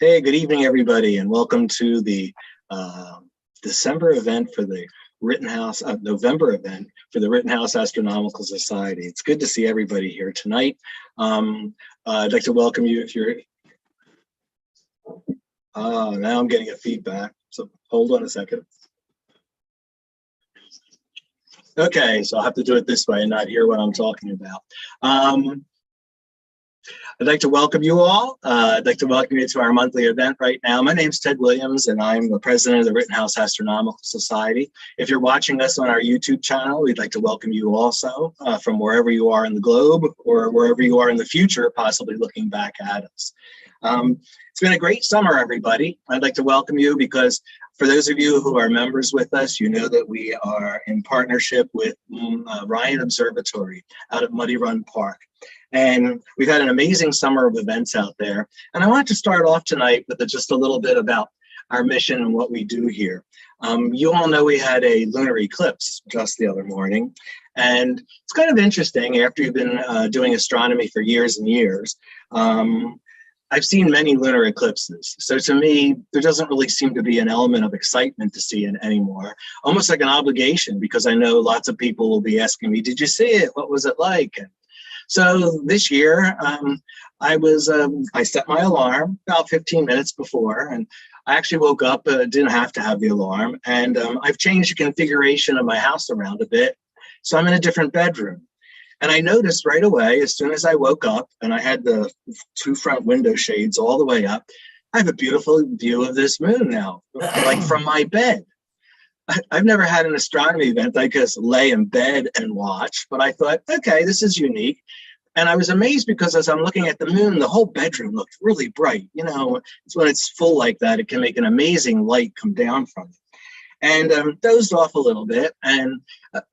Hey, good evening, everybody, and welcome to the December event for the November event for the Rittenhouse Astronomical Society. It's good to see everybody here tonight. I'd like to welcome you if you're. Now I'm getting a feedback, so hold on a second. Okay, so I'll have to do it this way and not hear what I'm talking about. I'd like to welcome you all. I'd like to welcome you to our monthly event right now. My name's Ted Williams, and I'm the president of the Rittenhouse Astronomical Society. If you're watching us on our YouTube channel, we'd like to welcome you also from wherever you are in the globe or wherever you are in the future, possibly looking back at us. It's been a great summer, everybody. I'd like to welcome you because for those of you who are members with us, you know that we are in partnership with Ryan Observatory out at Muddy Run Park. And we've had an amazing summer of events out there. And I wanted to start off tonight with just a little bit about our mission and what we do here. You all know we had a lunar eclipse just the other morning. And it's kind of interesting after you've been doing astronomy for years and years. I've seen many lunar eclipses. So to me, there doesn't really seem to be an element of excitement to see it anymore. Almost like an obligation, because I know lots of people will be asking me, did you see it? What was it like? And so this year, I set my alarm about 15 minutes before, and I actually woke up, didn't have to have the alarm, and I've changed the configuration of my house around a bit, so I'm in a different bedroom. And I noticed right away, as soon as I woke up, and I had the two front window shades all the way up, I have a beautiful view of this moon now, like from my bed. I've never had an astronomy event I just lay in bed and watch, but I thought, okay, this is unique. And I was amazed because as I'm looking at the moon, the whole bedroom looked really bright. You know, it's when it's full like that, it can make an amazing light come down from it. And dozed off a little bit. And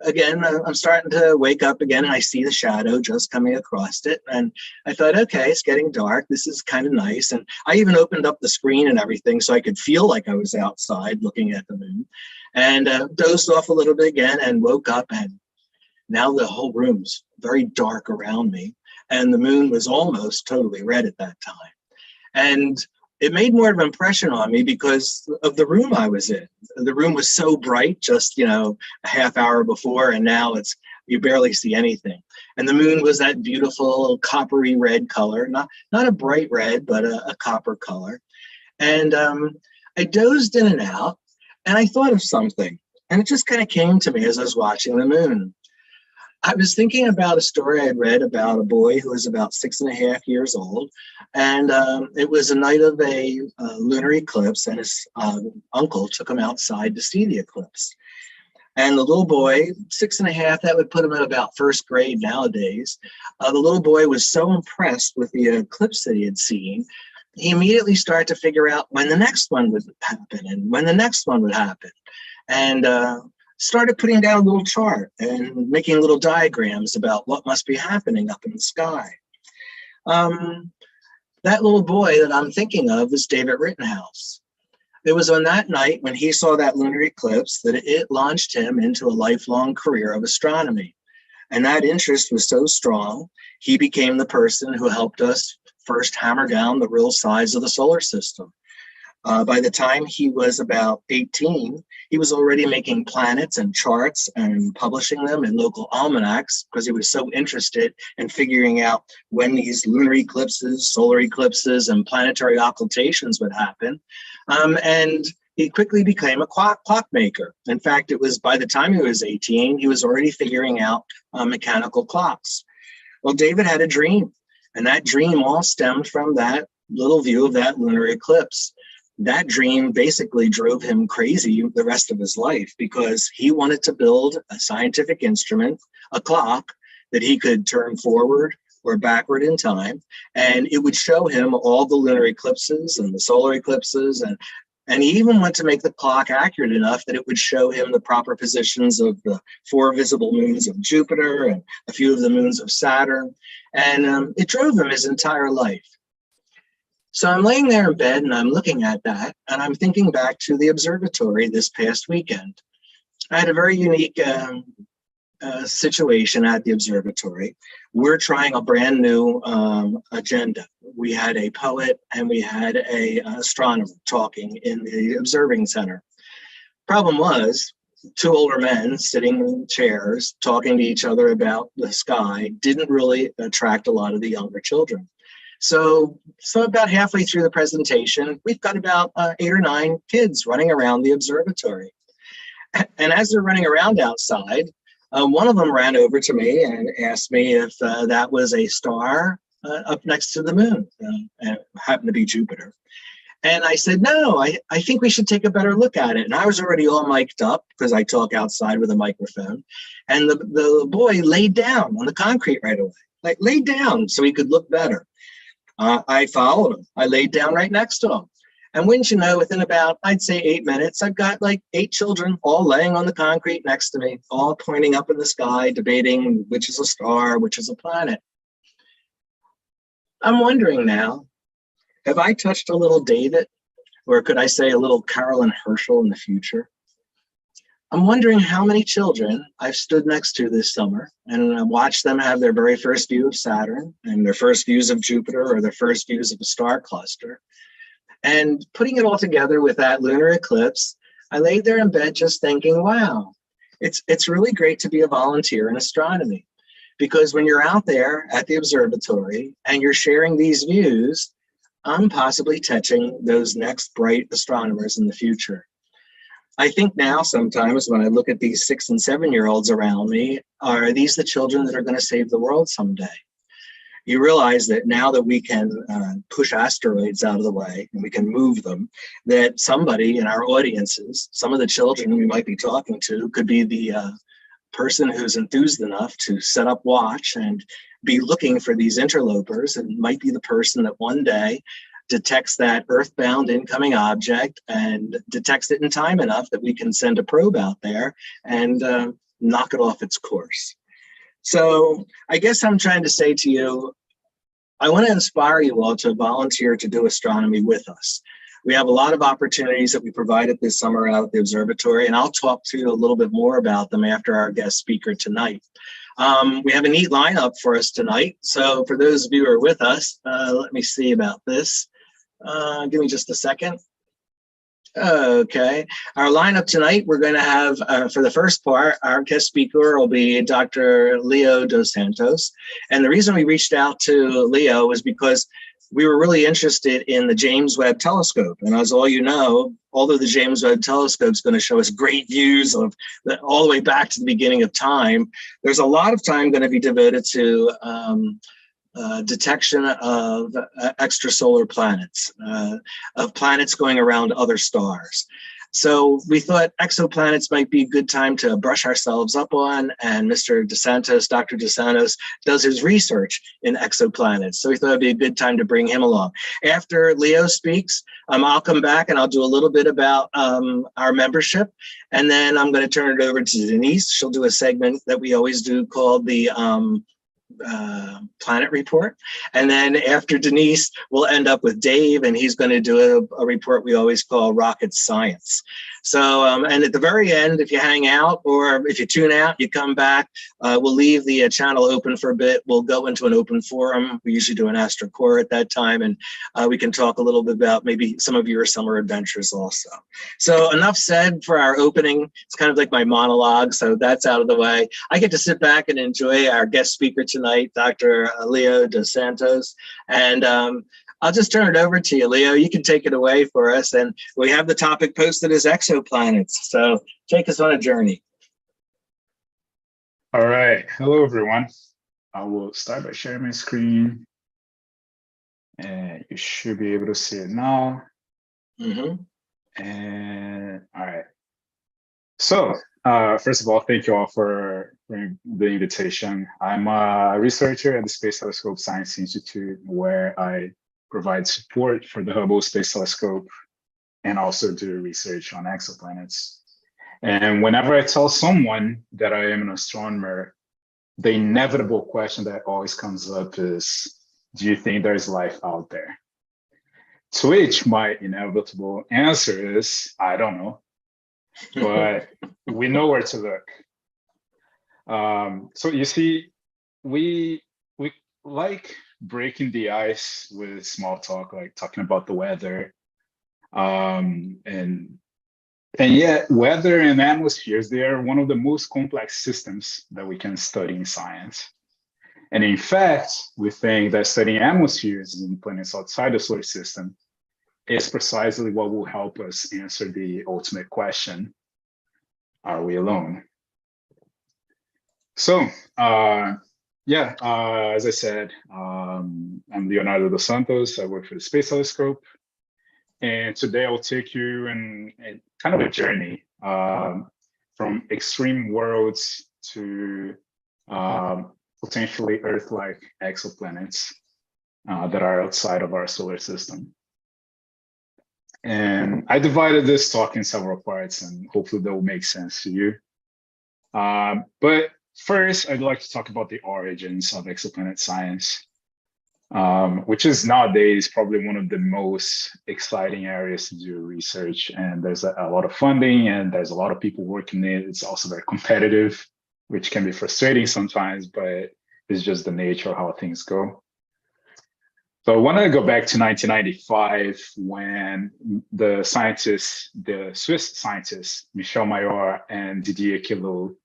again, I'm starting to wake up again, and I see the shadow just coming across it. And I thought, okay, it's getting dark. This is kind of nice. And I even opened up the screen and everything so I could feel like I was outside looking at the moon. And dozed off a little bit again and woke up, and now the whole room's very dark around me. And the moon was almost totally red at that time. And it made more of an impression on me because of the room I was in. The room was so bright just, a half hour before, and now you barely see anything. And the moon was that beautiful coppery red color, not a bright red, but a copper color. And I dozed in and out, and I thought of something, and it just kind of came to me as I was watching the moon. I was thinking about a story I had read about a boy who was about 6.5 years old, and it was a night of a lunar eclipse, and his uncle took him outside to see the eclipse. And the little boy, 6.5, that would put him at about first grade nowadays. The little boy was so impressed with the eclipse that he had seen, he immediately started to figure out when the next one would happen and when the next one would happen. And started putting down a little chart and making little diagrams about what must be happening up in the sky. That little boy that I'm thinking of is David Rittenhouse. It was on that night when he saw that lunar eclipse that it launched him into a lifelong career of astronomy. And that interest was so strong, he became the person who helped us first hammer down the real size of the solar system. By the time he was about 18, he was already making planets and charts and publishing them in local almanacs because he was so interested in figuring out when these lunar eclipses, solar eclipses, and planetary occultations would happen. And he quickly became a clockmaker. In fact, it was by the time he was 18, he was already figuring out mechanical clocks. Well, David had a dream, and that dream all stemmed from that little view of that lunar eclipse. That dream basically drove him crazy the rest of his life because he wanted to build a scientific instrument, a clock, that he could turn forward or backward in time, and it would show him all the lunar eclipses and the solar eclipses, and he even went to make the clock accurate enough that it would show him the proper positions of the 4 visible moons of Jupiter and a few of the moons of Saturn, and it drove him his entire life. So I'm laying there in bed and I'm looking at that, and I'm thinking back to the observatory this past weekend. I had a very unique situation at the observatory. We're trying a brand new agenda. We had a poet and we had a astronomer talking in the observing center. Problem was, two older men sitting in chairs talking to each other about the sky didn't really attract a lot of the younger children. So about halfway through the presentation, we've got about 8 or 9 kids running around the observatory. And as they're running around outside, one of them ran over to me and asked me if that was a star up next to the moon, and it happened to be Jupiter. And I said, no, I think we should take a better look at it. And I was already all mic'd up because I talk outside with a microphone. And the boy laid down on the concrete right away, like laid down so he could look better. I followed him. I laid down right next to him. And wouldn't you know, within about, I'd say 8 minutes, I've got like 8 children all laying on the concrete next to me, all pointing up in the sky, debating which is a star, which is a planet. I'm wondering now, have I touched a little David, or could I say a little Carolyn Herschel in the future? I'm wondering how many children I've stood next to this summer and watched them have their very first view of Saturn and their first views of Jupiter or their first views of a star cluster. And putting it all together with that lunar eclipse, I laid there in bed just thinking, wow, it's really great to be a volunteer in astronomy. Because when you're out there at the observatory and you're sharing these views, I'm possibly touching those next bright astronomers in the future. I think now sometimes when I look at these 6 and 7-year-olds around me, are these the children that are going to save the world someday? You realize that now that we can push asteroids out of the way and we can move them, that somebody in our audiences, some of the children we might be talking to, could be the person who's enthused enough to set up watch and be looking for these interlopers, and might be the person that one day detects that earthbound incoming object and detects it in time enough that we can send a probe out there and knock it off its course. So I guess I'm trying to say to you, I want to inspire you all to volunteer to do astronomy with us. We have a lot of opportunities that we provided this summer out at the observatory, and I'll talk to you a little bit more about them after our guest speaker tonight. We have a neat lineup for us tonight. So for those of you who are with us, let me see about this. Give me just a second. Okay, our lineup tonight, we're going to have, for the first part, our guest speaker will be Dr. Leo dos Santos. And the reason we reached out to Leo was because we were really interested in the James Webb Telescope. And as all you know, although the James Webb Telescope is going to show us great views of all the way back to the beginning of time, there's a lot of time going to be devoted to detection of extrasolar planets, of planets going around other stars. So we thought exoplanets might be a good time to brush ourselves up on, and Mr. DeSantos, Dr. DeSantos, does his research in exoplanets. So we thought it'd be a good time to bring him along. After Leo speaks, I'll come back and I'll do a little bit about our membership, and then I'm going to turn it over to Denise. She'll do a segment that we always do called the Planet Report. And then after Denise, we'll end up with Dave, and he's going to do a report we always call Rocket Science. So, and at the very end, if you hang out or if you tune out, you come back, we'll leave the channel open for a bit. We'll go into an open forum. We usually do an AstroCore at that time, and we can talk a little bit about maybe some of your summer adventures also. So enough said for our opening. It's kind of like my monologue, so that's out of the way. I get to sit back and enjoy our guest speaker tonight, Dr. Leo dos Santos, and I'll just turn it over to you, Leo. You can take it away for us. And we have the topic posted as exoplanets. So take us on a journey. All right. Hello, everyone. I will start by sharing my screen. And you should be able to see it now. And all right. So first of all, thank you all for the invitation. I'm a researcher at the Space Telescope Science Institute, where I provide support for the Hubble Space Telescope and also do research on exoplanets. And whenever I tell someone that I am an astronomer, the inevitable question that always comes up is, do you think there's life out there? To which my inevitable answer is, I don't know, but we know where to look. So you see, we like breaking the ice with small talk, like talking about the weather. And yet weather and atmospheres, they are one of the most complex systems that we can study in science. And in fact, we think that studying atmospheres in planets outside the solar system is precisely what will help us answer the ultimate question, are we alone? So, as I said, I'm Leonardo dos Santos. I work for the Space Telescope. And today I'll take you in kind of a journey from extreme worlds to potentially Earth-like exoplanets that are outside of our solar system. And I divided this talk in several parts, and hopefully that will make sense to you. But first, I'd like to talk about the origins of exoplanet science, which is nowadays probably one of the most exciting areas to do research. And there's a lot of funding and there's a lot of people working in it. It's also very competitive, which can be frustrating sometimes, but it's just the nature of how things go. So I want to go back to 1995 when the Swiss scientists, Michel Mayor and Didier Queloz,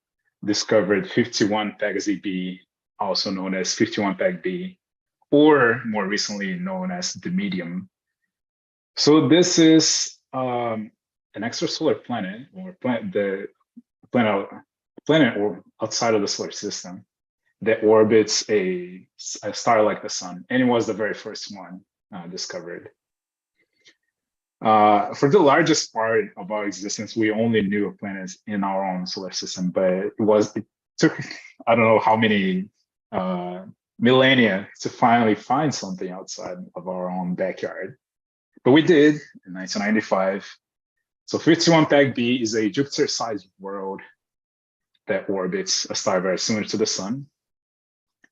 discovered 51 PEG-ZB, also known as 51 PEG-B, or more recently known as the medium. So this is an extrasolar planet, or planet or outside of the solar system that orbits a star like the sun, and it was the very first one discovered. For the largest part of our existence, we only knew of planets in our own solar system, but it took I don't know how many millennia to finally find something outside of our own backyard. But we did in 1995. So 51 PEG-B is a Jupiter-sized world that orbits a star very similar to the sun.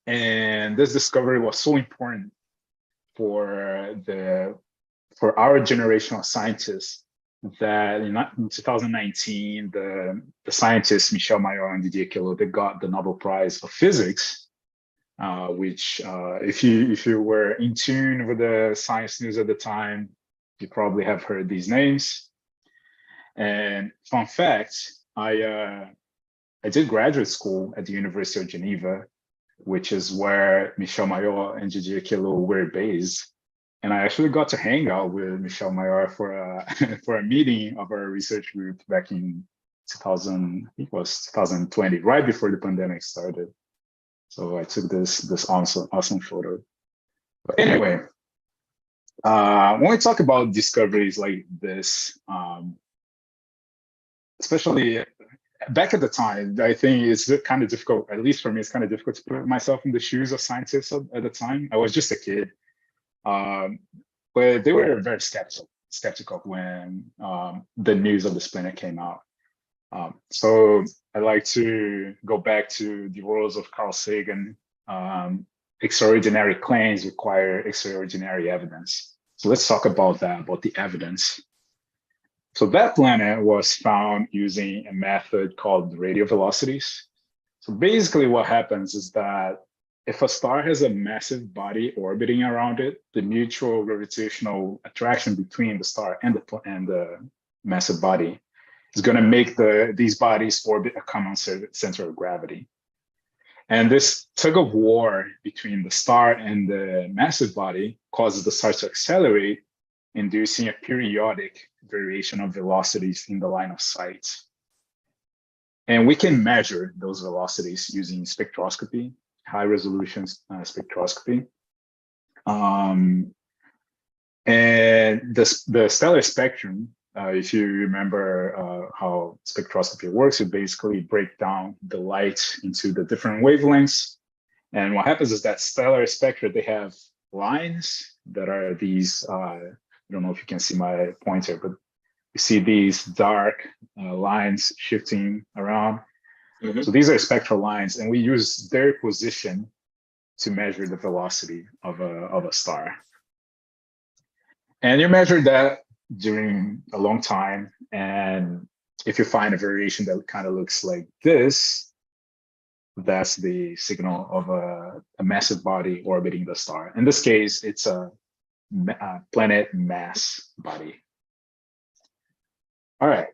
And this discovery was so important for our generation of scientists that in 2019, the scientists Michel Mayor and Didier Queloz, they got the Nobel Prize of Physics, which if you were in tune with the science news at the time, you probably have heard these names. And fun fact, I did graduate school at the University of Geneva, which is where Michel Mayor and Didier Queloz were based. And I actually got to hang out with Michel Mayor for a meeting of our research group back in 2020, right before the pandemic started. So I took this awesome photo. But anyway, when we talk about discoveries like this, especially back at the time, I think it's kind of difficult, at least for me, it's kind of difficult to put myself in the shoes of scientists at the time. I was just a kid. But they were very skeptical when the news of this planet came out. So I like to go back to the words of Carl Sagan. Extraordinary claims require extraordinary evidence. So let's talk about that, about the evidence. So that planet was found using a method called radial velocities. So basically what happens is that if a star has a massive body orbiting around it, the mutual gravitational attraction between the star and the massive body is going to make these bodies orbit a common center of gravity. And this tug of war between the star and the massive body causes the star to accelerate, inducing a periodic variation of velocities in the line of sight. And we can measure those velocities using spectroscopy, high resolution spectroscopy. And the stellar spectrum, if you remember how spectroscopy works, you basically break down the light into the different wavelengths. And what happens is that stellar spectra, they have lines that are these, I don't know if you can see my pointer, but you see these dark lines shifting around. Mm-hmm. So these are spectral lines, and we use their position to measure the velocity of a star. And you measure that during a long time. And if you find a variation that kind of looks like this, that's the signal of a massive body orbiting the star. In this case, it's a planet mass body. All right.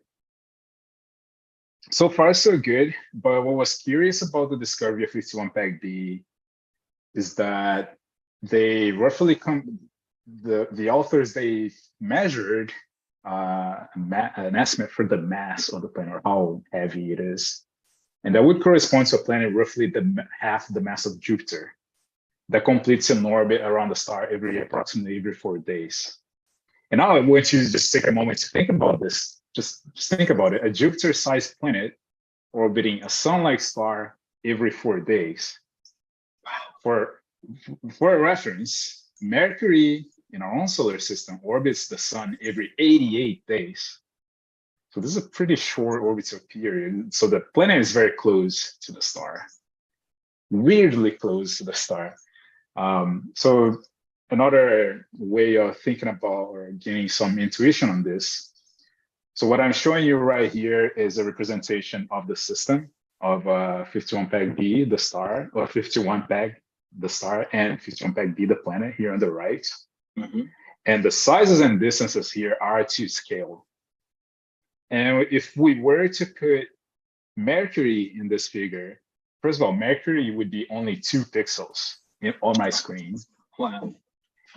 So far, so good. But what was curious about the discovery of 51 Peg B is that they roughly the authors, they measured an estimate for the mass of the planet, or how heavy it is. And that would correspond to a planet roughly half the mass of Jupiter that completes an orbit around the star approximately every 4 days. And now I want you to just take a moment to think about this. Just think about it. A Jupiter-sized planet orbiting a sun-like star every 4 days. For a reference, Mercury in our own solar system orbits the sun every 88 days. So this is a pretty short orbital period. So the planet is very close to the star, weirdly close to the star. So another way of thinking about or gaining some intuition on this. So what I'm showing you right here is a representation of the system of 51 Peg B, the star, or 51 Peg, the star, and 51 Peg B, the planet, here on the right. Mm-hmm. And the sizes and distances here are to scale. And if we were to put Mercury in this figure, first of all, Mercury would be only 2 pixels on my screen. Wow.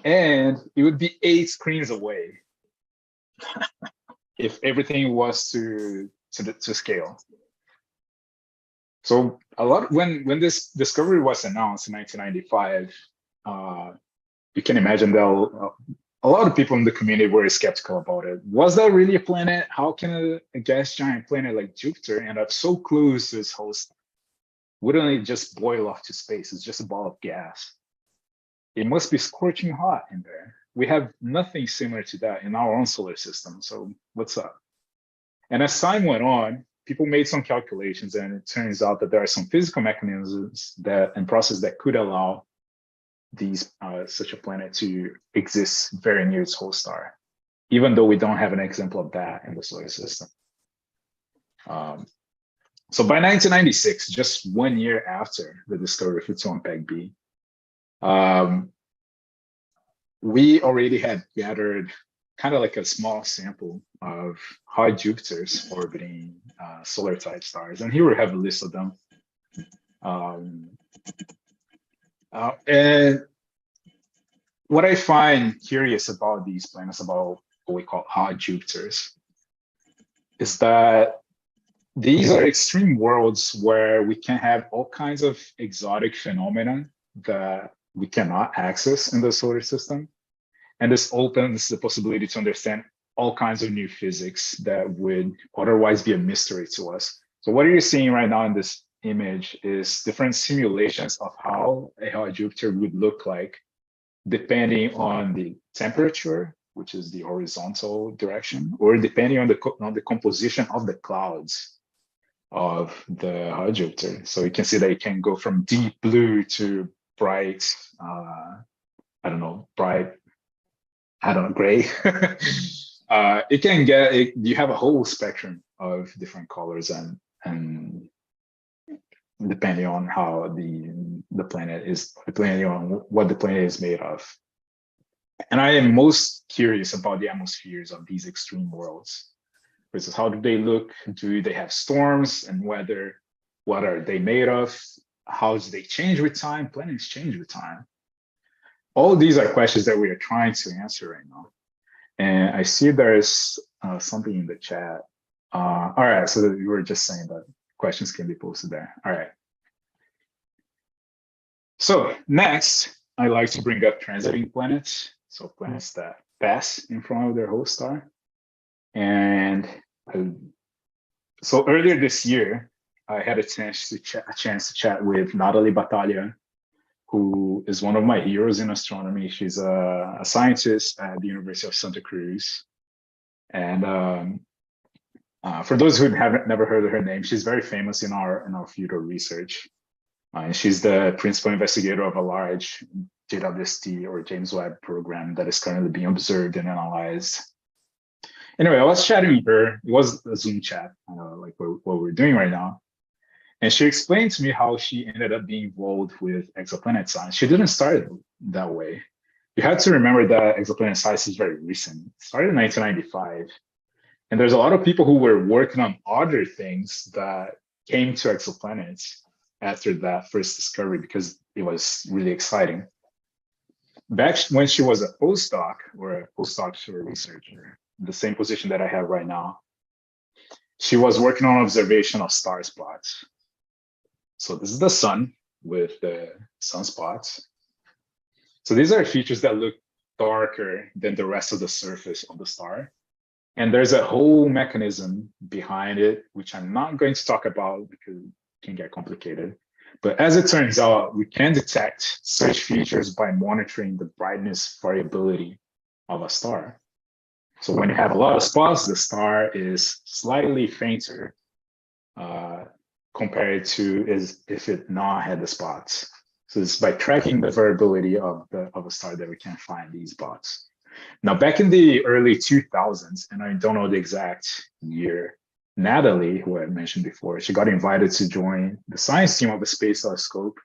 And it would be 8 screens away if everything was to scale. So when this discovery was announced in 1995, you can imagine that a lot of people in the community were skeptical about it. Was that really a planet? How can a gas giant planet like Jupiter end up so close to its host? Wouldn't it just boil off to space? It's just a ball of gas. It must be scorching hot in there. We have nothing similar to that in our own solar system. So what's up? And as time went on, people made some calculations, and it turns out that there are some physical mechanisms and processes that could allow such a planet to exist very near its host star, even though we don't have an example of that in the solar system. So by 1996, just 1 year after the discovery of 51 Peg B, we already had gathered kind of like a small sample of hot Jupiters orbiting solar-type stars. And here we have a list of them. And what I find curious about these planets, about what we call hot Jupiters, is that these are extreme worlds where we can have all kinds of exotic phenomena that we cannot access in the solar system. And this opens the possibility to understand all kinds of new physics that would otherwise be a mystery to us. So what you're seeing right now in this image is different simulations of how a hot Jupiter would look like, depending on the temperature, which is the horizontal direction, or depending on the composition of the clouds of the hot Jupiter. So you can see that it can go from deep blue to bright, gray. It can get, you have a whole spectrum of different colors and depending on how the planet is, depending on what the planet is made of. And I am most curious about the atmospheres of these extreme worlds. Versus how do they look? Do they have storms and weather? What are they made of? How do they change with time? Planets change with time. All these are questions that we are trying to answer right now. And I see there's something in the chat. All right, so you were just saying that questions can be posted there. All right. So next, I like to bring up transiting planets. So planets that pass in front of their host star. And so earlier this year, I had a chance to chat with Natalie Battaglia, who is one of my heroes in astronomy. She's a scientist at the University of Santa Cruz. And for those who haven't never heard of her name, she's very famous in our field of research. And she's the principal investigator of a large JWST or James Webb program that is currently being observed and analyzed. Anyway, I was chatting with her. It was a Zoom chat, like what we're doing right now. And she explained to me how she ended up being involved with exoplanet science. She didn't start that way. You have to remember that exoplanet science is very recent. It started in 1995. And there's a lot of people who were working on other things that came to exoplanets after that first discovery because it was really exciting. Back when she was a postdoc or a postdoctoral researcher, the same position that I have right now, she was working on observation of star spots. So this is the sun with the sunspots. So these are features that look darker than the rest of the surface of the star. And there's a whole mechanism behind it, which I'm not going to talk about because it can get complicated. But as it turns out, we can detect such features by monitoring the brightness variability of a star. So when you have a lot of spots, the star is slightly fainter compared to if it not had the spots. So it's by tracking the variability of a star that we can find these spots. Now, back in the early 2000s, and I don't know the exact year, Natalie, who I mentioned before, she got invited to join the science team of the Space Telescope.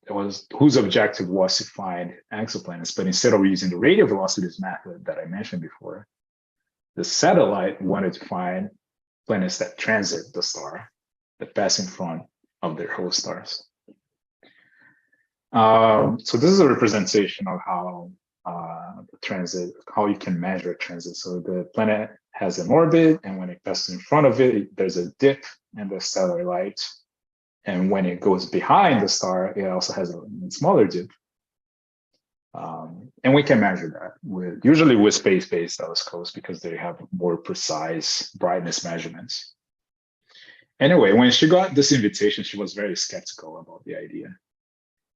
Whose objective was to find exoplanets, but instead of using the radio velocities method that I mentioned before, the satellite wanted to find planets that transit the star, that pass in front of their host stars. So this is a representation of how the transit, how you can measure a transit. So the planet has an orbit, and when it passes in front of it, there's a dip in the stellar light. And when it goes behind the star, it also has a smaller dip. And we can measure that usually with space-based telescopes because they have more precise brightness measurements. Anyway, when she got this invitation, she was very skeptical about the idea.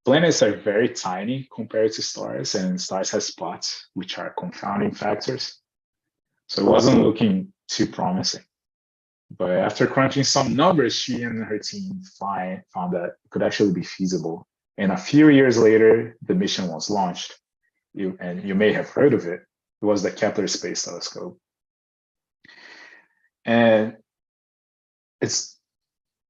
Planets are very tiny compared to stars, and stars have spots, which are confounding factors. So it wasn't looking too promising. But after crunching some numbers, she and her team found that it could actually be feasible. And a few years later, the mission was launched. You may have heard of it. It was the Kepler Space Telescope. And this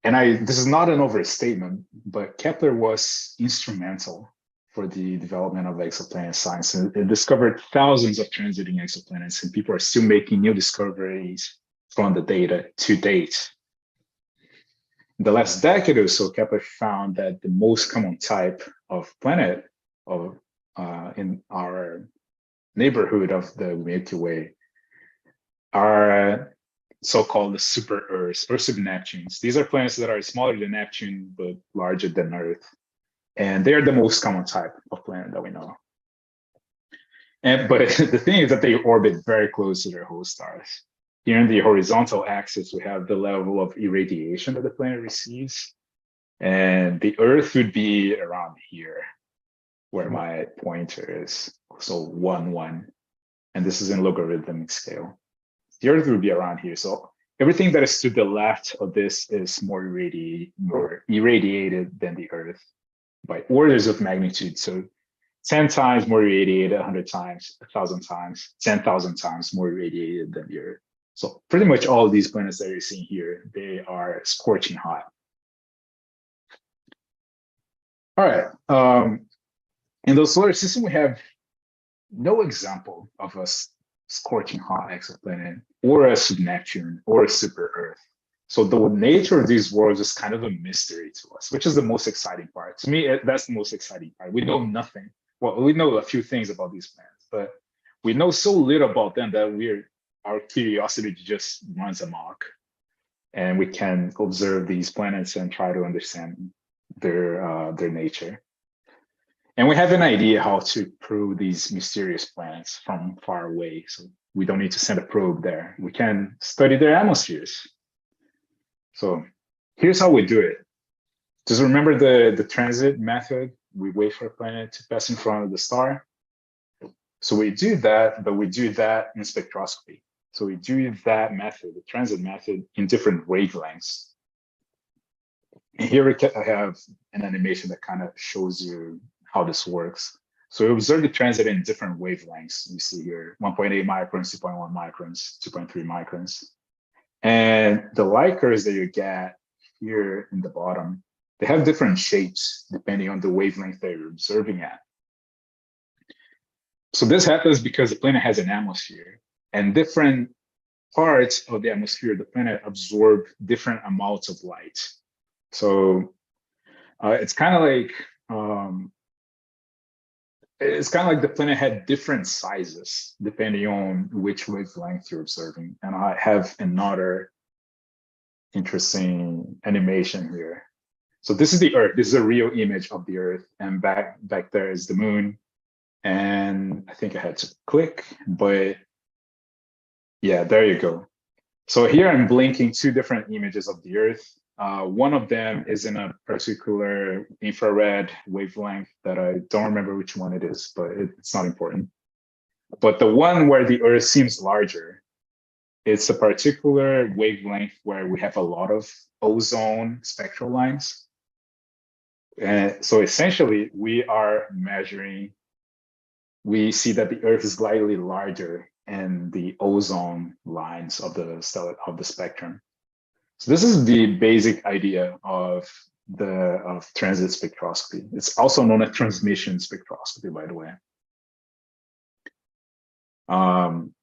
is not an overstatement, but Kepler was instrumental for the development of exoplanet science. It discovered thousands of transiting exoplanets, and people are still making new discoveries from the data to date. In the last decade or so, Kepler found that the most common type of planet in our neighborhood of the Milky Way are so-called the super Earths or sub-Neptunes. These are planets that are smaller than Neptune, but larger than Earth. And they're the most common type of planet that we know. But the thing is that they orbit very close to their host stars. Here in the horizontal axis, we have the level of irradiation that the planet receives. And the Earth would be around here, where my pointer is. So 1, 1. And this is in logarithmic scale. The Earth would be around here. So everything that is to the left of this is more irradiated than the Earth by orders of magnitude. So 10 times more irradiated, 100 times, 1,000 times, 10,000 times more irradiated than the Earth. So pretty much all of these planets that you're seeing here, they are scorching hot. All right. In the solar system, we have no example of a scorching hot exoplanet or a sub-Neptune or a super Earth. So the nature of these worlds is kind of a mystery to us, which is the most exciting part. To me, that's the most exciting part. We know nothing. Well, we know a few things about these planets, but we know so little about them that our curiosity just runs amok. And we can observe these planets and try to understand their nature. And we have an idea how to probe these mysterious planets from far away. So we don't need to send a probe there. We can study their atmospheres. So here's how we do it. Just remember the transit method. We wait for a planet to pass in front of the star. So we do that, but we do that in spectroscopy. So we do that method, the transit method, in different wavelengths. And here I have an animation that kind of shows you how this works. So we observe the transit in different wavelengths. You see here 1.8 microns, 2.1 microns, 2.3 microns. And the light curves that you get here in the bottom, they have different shapes depending on the wavelength that you're observing at. So this happens because the planet has an atmosphere, and different parts of the atmosphere of the planet absorb different amounts of light. So it's kind of like the planet had different sizes depending on which wavelength you're observing. And I have another interesting animation here. So this is the Earth. This is a real image of the Earth, and back there is the moon. And I think I had to click, but yeah, there you go. So here I'm blinking two different images of the Earth. One of them is in a particular infrared wavelength that I don't remember which one it is, but it's not important. But the one where the Earth seems larger, it's a particular wavelength where we have a lot of ozone spectral lines. And so essentially we are measuring, we see that the Earth is slightly larger in the ozone lines of the spectrum. So this is the basic idea of transit spectroscopy. It's also known as transmission spectroscopy, by the way.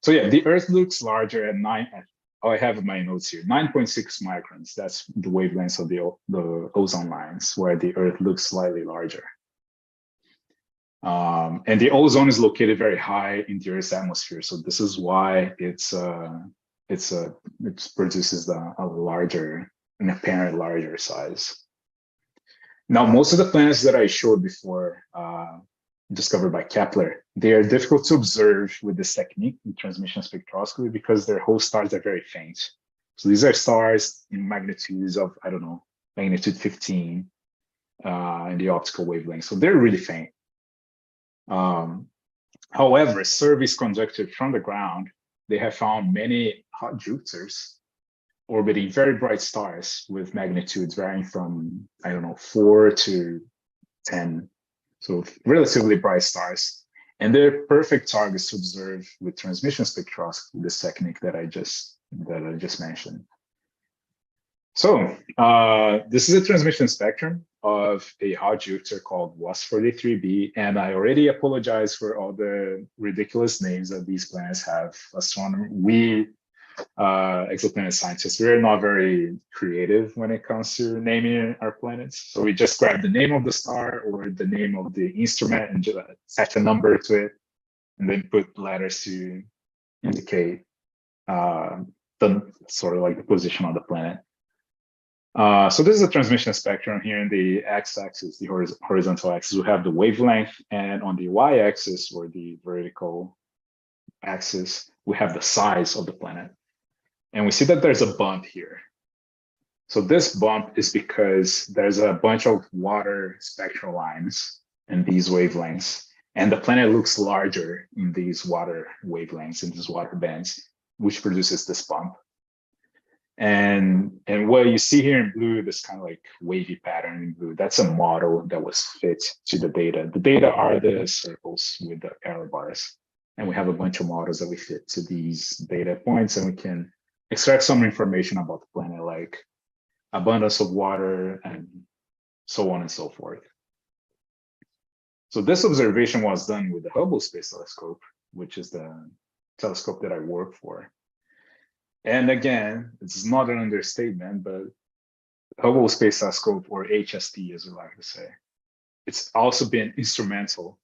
So yeah, the Earth looks larger at I have my notes here, 9.6 microns. That's the wavelengths of the ozone lines, where the Earth looks slightly larger. And the ozone is located very high in the Earth's atmosphere. So this is why it produces an apparent larger size. Now, most of the planets that I showed before, discovered by Kepler, they are difficult to observe with this technique in transmission spectroscopy because their host stars are very faint. So these are stars in magnitudes of, I don't know, magnitude 15 in the optical wavelength. So they're really faint. However, surveys conducted from the ground, they have found many hot Jupiters orbiting very bright stars with magnitudes varying from, I don't know, 4 to 10. So relatively bright stars. And they're perfect targets to observe with transmission spectroscopy, this technique that I just mentioned. So this is a transmission spectrum of a hot Jupiter called WASP-43b, and I already apologize for all the ridiculous names that these planets have. We exoplanet scientists, we're not very creative when it comes to naming our planets. So we just grab the name of the star or the name of the instrument and just attach a number to it, and then put letters to indicate the sort of like the position of the planet. So this is a transmission spectrum. Here in the x-axis, the horizontal axis, we have the wavelength, and on the y-axis, or the vertical axis, we have the size of the planet. And we see that there's a bump here. So this bump is because there's a bunch of water spectral lines in these wavelengths, and the planet looks larger in these water wavelengths, in these water bands, which produces this bump. And what you see here in blue, this kind of like wavy pattern in blue, that's a model that was fit to the data. The data are the circles with the arrow bars. And we have a bunch of models that we fit to these data points, and we can extract some information about the planet, like abundance of water and so on and so forth. So this observation was done with the Hubble Space Telescope, which is the telescope that I work for. And again, it's not an understatement, but Hubble Space Telescope, or HST as we like to say, it's also been instrumental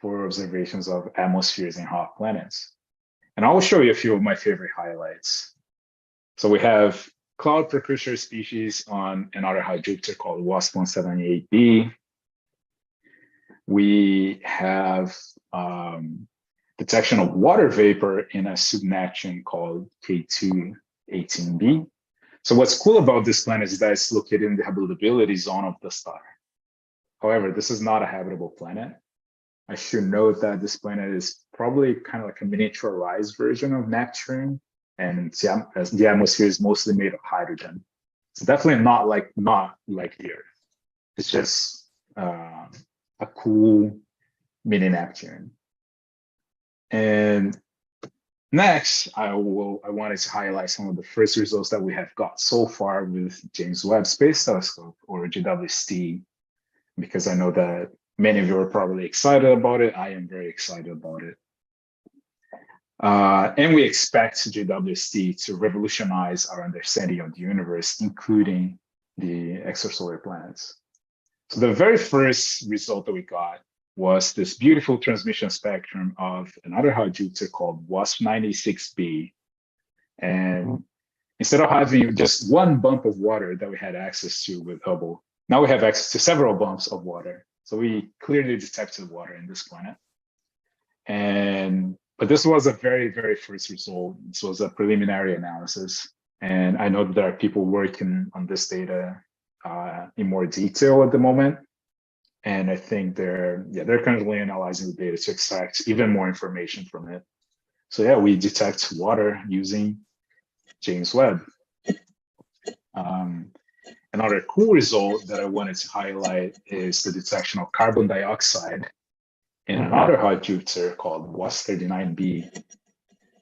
for observations of atmospheres in hot planets. And I will show you a few of my favorite highlights. So we have cloud precursor species on another hot Jupiter called WASP-178b. We have detection of water vapor in a subneptune called K2-18b. So what's cool about this planet is that it's located in the habitability zone of the star. However, this is not a habitable planet. I should note that this planet is probably kind of like a miniaturized version of Neptune, and the atmosphere is mostly made of hydrogen. It's definitely not like the Earth. It's just a cool mini Neptune. And Next, I wanted to highlight some of the first results that we have got so far with James Webb Space Telescope, or JWST, because I know that many of you are probably excited about it. I am very excited about it. And we expect JWST to revolutionize our understanding of the universe, including the extrasolar planets. So the very first result that we got was this beautiful transmission spectrum of another hot Jupiter called WASP-96b. And instead of having just one bump of water that we had access to with Hubble, now we have access to several bumps of water. So we clearly detected water in this planet. But this was a very, very first result. This was a preliminary analysis. And I know that there are people working on this data in more detail at the moment. And I think they're currently analyzing the data to extract even more information from it. So yeah, we detect water using James Webb. Another cool result that I wanted to highlight is the detection of carbon dioxide in another hot Jupiter called WASP-39b.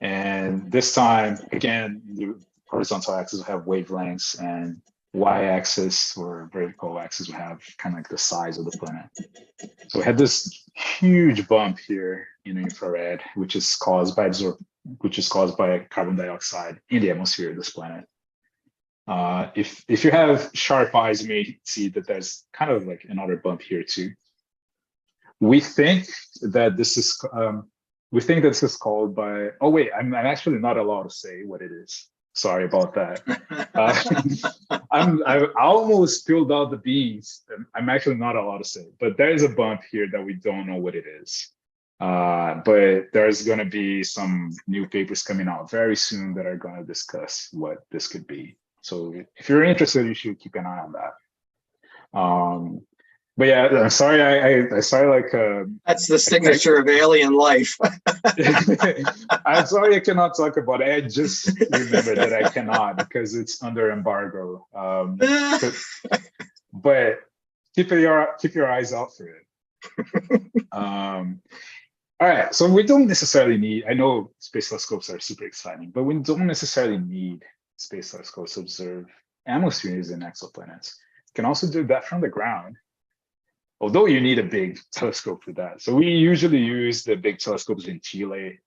And this time, again, the horizontal axis will have wavelengths, and y-axis or vertical axis will have kind of like the size of the planet. So we had this huge bump here in infrared, which is caused by carbon dioxide in the atmosphere of this planet. If you have sharp eyes, you may see that there's kind of like another bump here too. We think that this is called by. Oh wait, I'm actually not allowed to say what it is. Sorry about that. I almost spilled out the beans. I'm actually not allowed to say, but there is a bump here that we don't know what it is. But there's going to be some new papers coming out very soon that are going to discuss what this could be. So if you're interested, you should keep an eye on that. But yeah, I'm sorry. I sorry. Like that's the signature of alien life. I'm sorry I cannot talk about it. I just remember that I cannot because it's under embargo. But keep your eyes out for it. All right. So we don't necessarily need. I know space telescopes are super exciting, but we don't necessarily need space telescopes to observe atmospheres and exoplanets. You can also do that from the ground. Although you need a big telescope for that. So we usually use the big telescopes in Chile.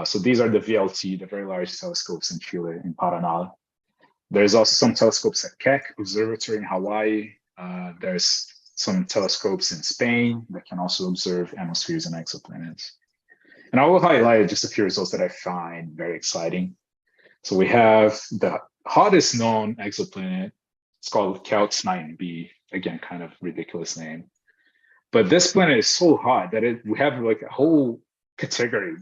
So these are the VLT, the very large telescopes in Chile, in Paraná. There's also some telescopes at Keck Observatory in Hawaii. There's some telescopes in Spain that can also observe atmospheres and exoplanets. And I will highlight just a few results that I find very exciting. So we have the hottest known exoplanet. It's called Celts 9b. Again, kind of ridiculous name. But this planet is so hot that we have like a whole category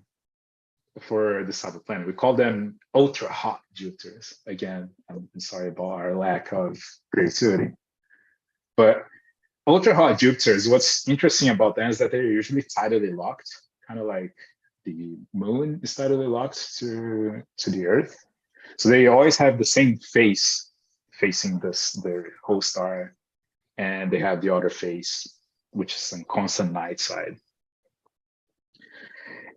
for this type of planet. We call them ultra hot Jupiters. Again, I'm sorry about our lack of creativity. But ultra hot Jupiters, what's interesting about them is that they're usually tidally locked, kind of like the moon is tidally locked to the Earth. So they always have the same face facing their host star, and they have the other face, which is on constant night side.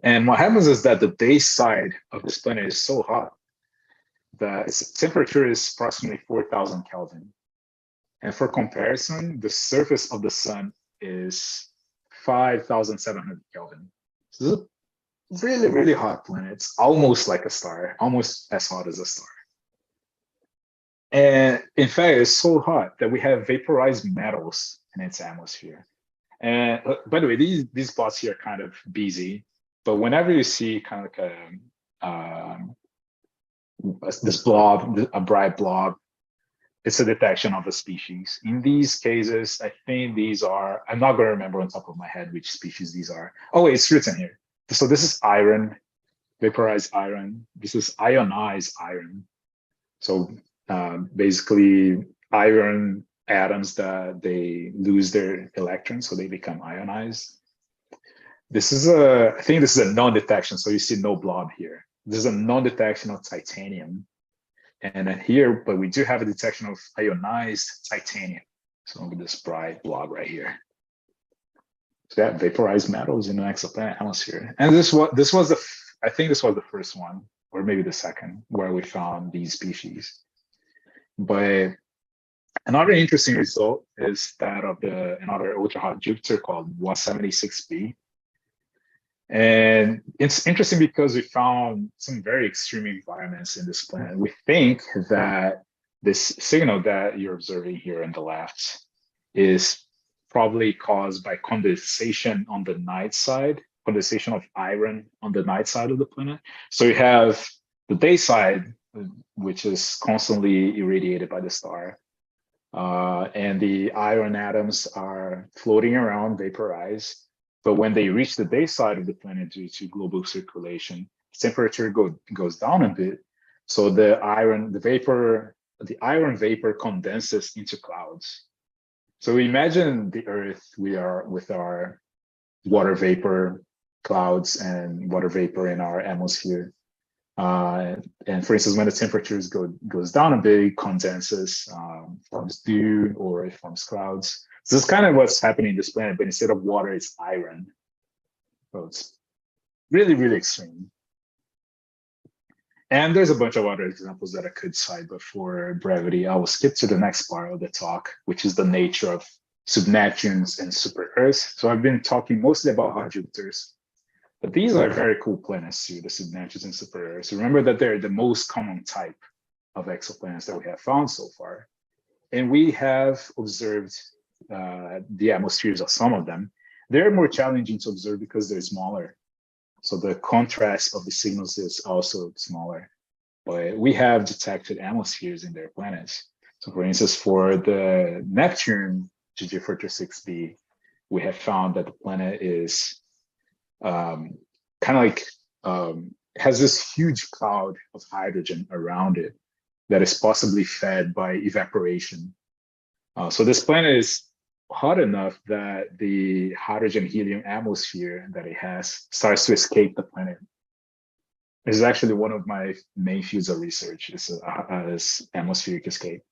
And what happens is that the day side of this planet is so hot that its temperature is approximately 4,000 Kelvin. And for comparison, the surface of the sun is 5,700 Kelvin. So this is a really, really hot planet. It's almost like a star, almost as hot as a star. And in fact, it's so hot that we have vaporized metals in its atmosphere. And by the way, these plots here are kind of busy, but whenever you see kind of like this blob, a bright blob, it's a detection of a species. In these cases, I think these are, I'm not going to remember on top of my head which species these are. Oh, wait, it's written here. So this is iron, vaporized iron. This is ionized iron. So basically iron atoms that they lose their electrons, so they become ionized. I think this is a non-detection, so you see no blob here. This is a non-detection of titanium. And then here, but we do have a detection of ionized titanium. So look at this bright blob right here. So that vaporized metals in an exoplanet atmosphere. And this was the I think this was the first one, or maybe the second, where we found these species. But another interesting result is that of another ultra-hot Jupiter called 176b. And it's interesting because we found some very extreme environments in this planet. We think that this signal that you're observing here on the left is probably caused by condensation on the night side, condensation of iron on the night side of the planet. So you have the day side, which is constantly irradiated by the star. And the iron atoms are floating around, vaporized. But when they reach the day side of the planet due to global circulation, temperature goes down a bit. So the iron vapor condenses into clouds. So imagine the Earth, we are with our water vapor clouds and water vapor in our atmosphere. And for instance, when the temperatures goes down a bit, it condenses, forms dew, or it forms clouds. So this is kind of what's happening in this planet, but instead of water, it's iron. So it's really, really extreme. And there's a bunch of other examples that I could cite, but for brevity, I will skip to the next part of the talk, which is the nature of subneptunes and super Earths. So I've been talking mostly about hot Jupiters, but these are very cool planets too, the subneptunes and super Earths. Remember that they're the most common type of exoplanets that we have found so far. And we have observed the atmospheres of some of them. They're more challenging to observe because they're smaller. So the contrast of the signals is also smaller. But we have detected atmospheres in their planets. So for instance, for the Neptune GG426b, we have found that the planet is kind of like, has this huge cloud of hydrogen around it that is possibly fed by evaporation. So this planet is hot enough that the hydrogen helium atmosphere that it has starts to escape the planet. This is actually one of my main fields of research, is atmospheric escape.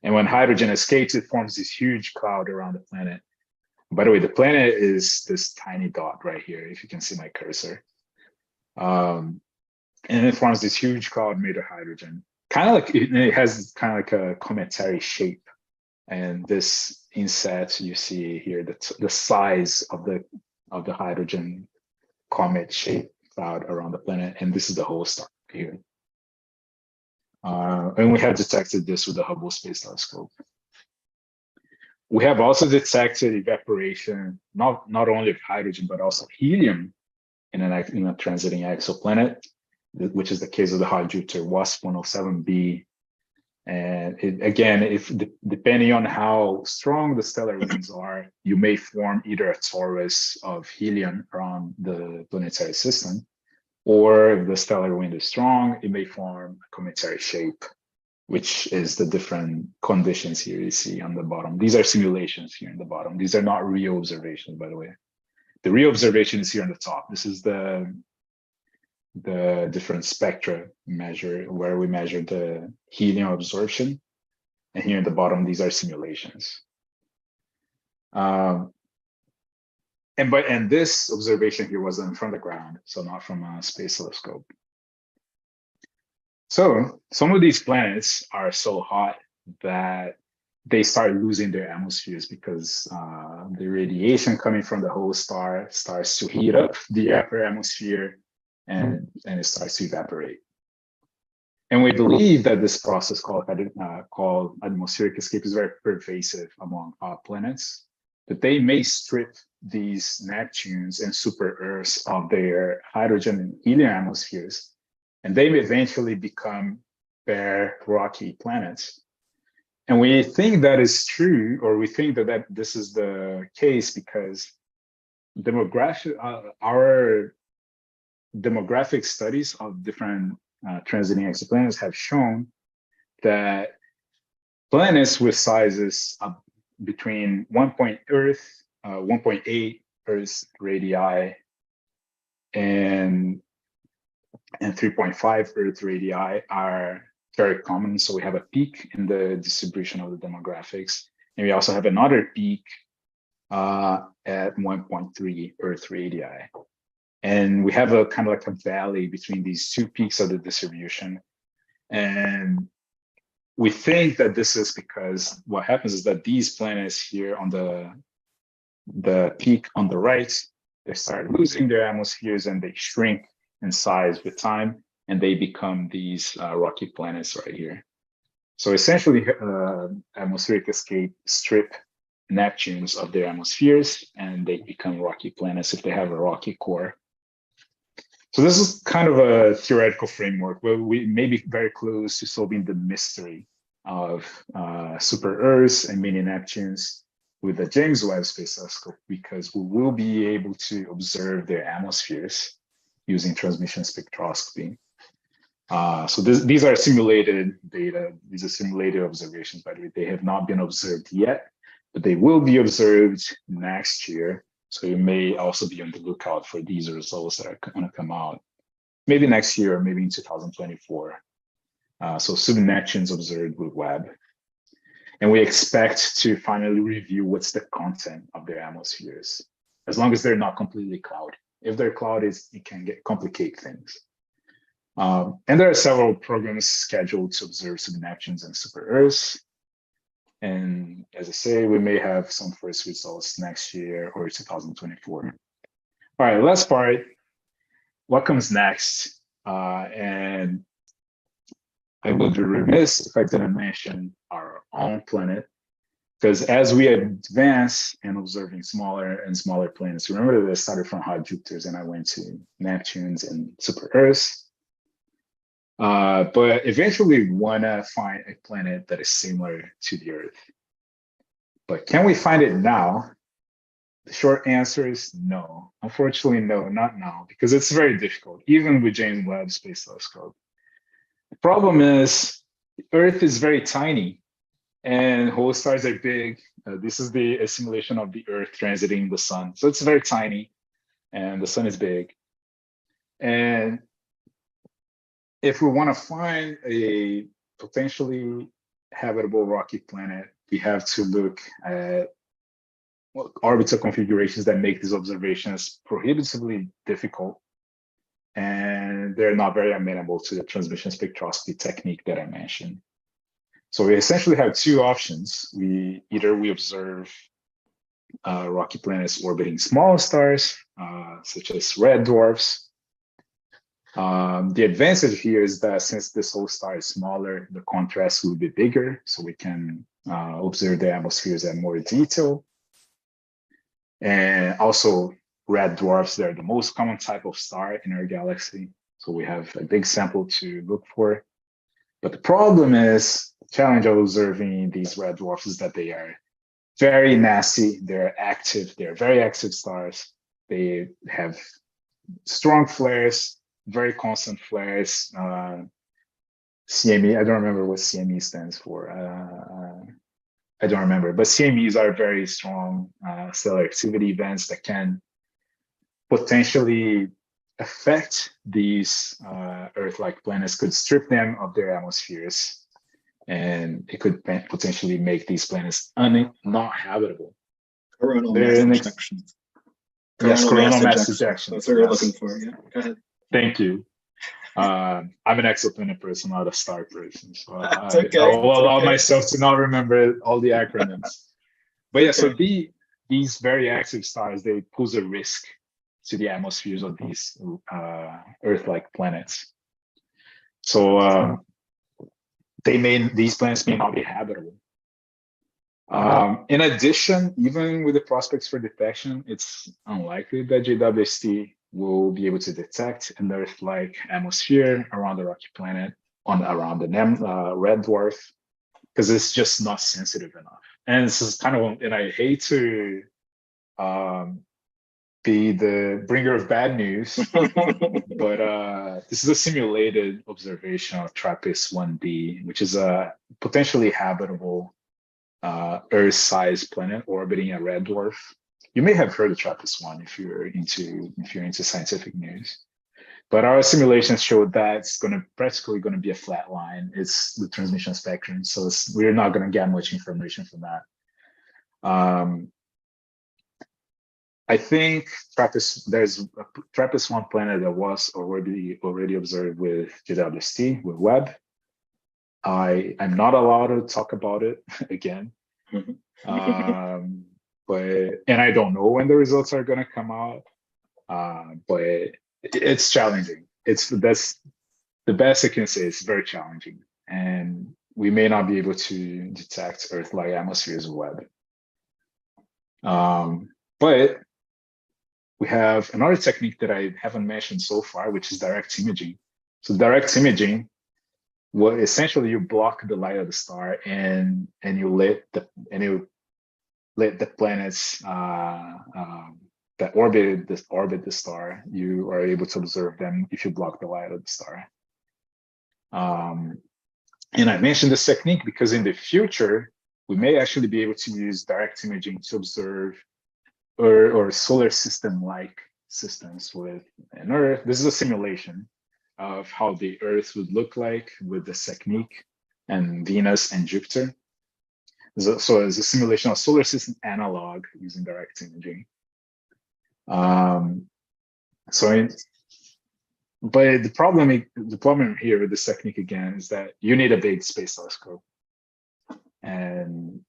And when hydrogen escapes, it forms this huge cloud around the planet. By the way, the planet is this tiny dot right here, if you can see my cursor. And it forms this huge cloud made of hydrogen. Kind of like, it has kind of like a cometary shape. And this inset you see here, the size of the hydrogen comet shaped cloud around the planet, and this is the whole star here. And we have detected this with the Hubble Space Telescope. We have also detected evaporation, not only of hydrogen, but also helium in a transiting exoplanet, which is the case of the hot Jupiter WASP 107b. And if depending on how strong the stellar winds are, you may form either a torus of helium around the planetary system, or if the stellar wind is strong, it may form a cometary shape, which is the different conditions here you see on the bottom. These are simulations here in the bottom. These are not real observations, by the way. The real observation is here on the top. This is the different spectra measure where we measure the helium absorption. And here at the bottom, these are simulations. And this observation here was done from the ground, so not from a space telescope. So some of these planets are so hot that they start losing their atmospheres because the radiation coming from the whole star starts to heat up the upper atmosphere, and it starts to evaporate. And we believe that this process called atmospheric escape is very pervasive among planets, that they may strip these Neptunes and super Earths of their hydrogen and helium atmospheres, and they may eventually become bare, rocky planets. And we think that is true, or we think that this is the case because our demographic studies of different transiting exoplanets have shown that planets with sizes between 1.8 Earth radii and 3.5 Earth radii are very common. So we have a peak in the distribution of the demographics. And we also have another peak at 1.3 Earth radii. And we have a kind of like a valley between these two peaks of the distribution. And we think that this is because what happens is that these planets here on the peak on the right, they start losing their atmospheres and they shrink in size with time, and they become these rocky planets right here. So essentially, atmospheric escape strip Neptunes of their atmospheres, and they become rocky planets if they have a rocky core. So this is kind of a theoretical framework where we may be very close to solving the mystery of super Earths and mini Neptunes with the James Webb Space Telescope, because we will be able to observe their atmospheres using transmission spectroscopy. So these are simulated data. These are simulated observations, by the way. They have not been observed yet, but they will be observed next year. So you may also be on the lookout for these results that are going to come out maybe next year or maybe in 2024. So sub-Neptunes observed with Webb. And we expect to finally review what's the content of their atmospheres, as long as they're not completely cloudy. If they're cloudy, it can complicate things. And there are several programs scheduled to observe sub-Neptunes and super Earths. And as I say, we may have some first results next year or 2024. All right, last part, what comes next? And I would be remiss if I didn't mention our own planet, because as we advance and observing smaller and smaller planets, remember that I started from hot Jupiters and I went to Neptunes and super Earths. But eventually we want to find a planet that is similar to the Earth. But can we find it now? The short answer is no. Unfortunately, no, not now, because it's very difficult, even with James Webb Space Telescope. The problem is Earth is very tiny and whole stars are big. This is a simulation of the Earth transiting the sun. So it's very tiny and the sun is big. And if we want to find a potentially habitable rocky planet, we have to look at orbital configurations that make these observations prohibitively difficult. And they're not very amenable to the transmission spectroscopy technique that I mentioned. So we essentially have two options. Either we observe rocky planets orbiting small stars, such as red dwarfs. The advantage here is that since this whole star is smaller, the contrast will be bigger, so we can observe the atmospheres at more detail. And also, red dwarfs, they're the most common type of star in our galaxy. So we have a big sample to look for. But the problem is, the challenge of observing these red dwarfs is that they are very nasty. They're active. They're very active stars. They have strong flares, very constant flares. CME, I don't remember what CME stands for. I don't remember, but CMEs are very strong stellar activity events that can potentially affect these Earth-like planets, could strip them of their atmospheres, and it could potentially make these planets not habitable. Coronal mass ejection. Yes, coronal mass ejection. That's what we're looking for. Yeah, go ahead. Thank you. I'm an exoplanet person, not a star person, so okay. I'll allow myself to not remember all the acronyms. But yeah, so these very active stars, they pose a risk to the atmospheres of these Earth-like planets. So these planets may not be habitable. In addition, even with the prospects for detection, it's unlikely that JWST will be able to detect an Earth-like atmosphere around the rocky planet around the red dwarf, because it's just not sensitive enough. And this is kind of, and I hate to be the bringer of bad news, but this is a simulated observation of TRAPPIST-1b, which is a potentially habitable Earth-sized planet orbiting a red dwarf. You may have heard of TRAPPIST-1 if you're into scientific news. But our simulations show that it's practically going to be a flat line. It's the transmission spectrum, so we're not going to get much information from that. I think there's a TRAPPIST-1 planet that was already observed with JWST, with Webb. I'm not allowed to talk about it again. And I don't know when the results are gonna come out. But it's challenging. That's the best I can say. It's very challenging, and we may not be able to detect Earth-like atmospheres with Webb. But we have another technique that I haven't mentioned so far, which is direct imaging. So direct imaging, well, essentially you block the light of the star and you let the planets that orbit the star. You are able to observe them if you block the light of the star. And I mentioned this technique because in the future, we may actually be able to use direct imaging to observe or solar system-like systems with an Earth. This is a simulation of how the Earth would look like with this technique, and Venus and Jupiter. So it's a simulation of solar system analog using direct imaging. But the problem here with this technique again is that you need a big space telescope, and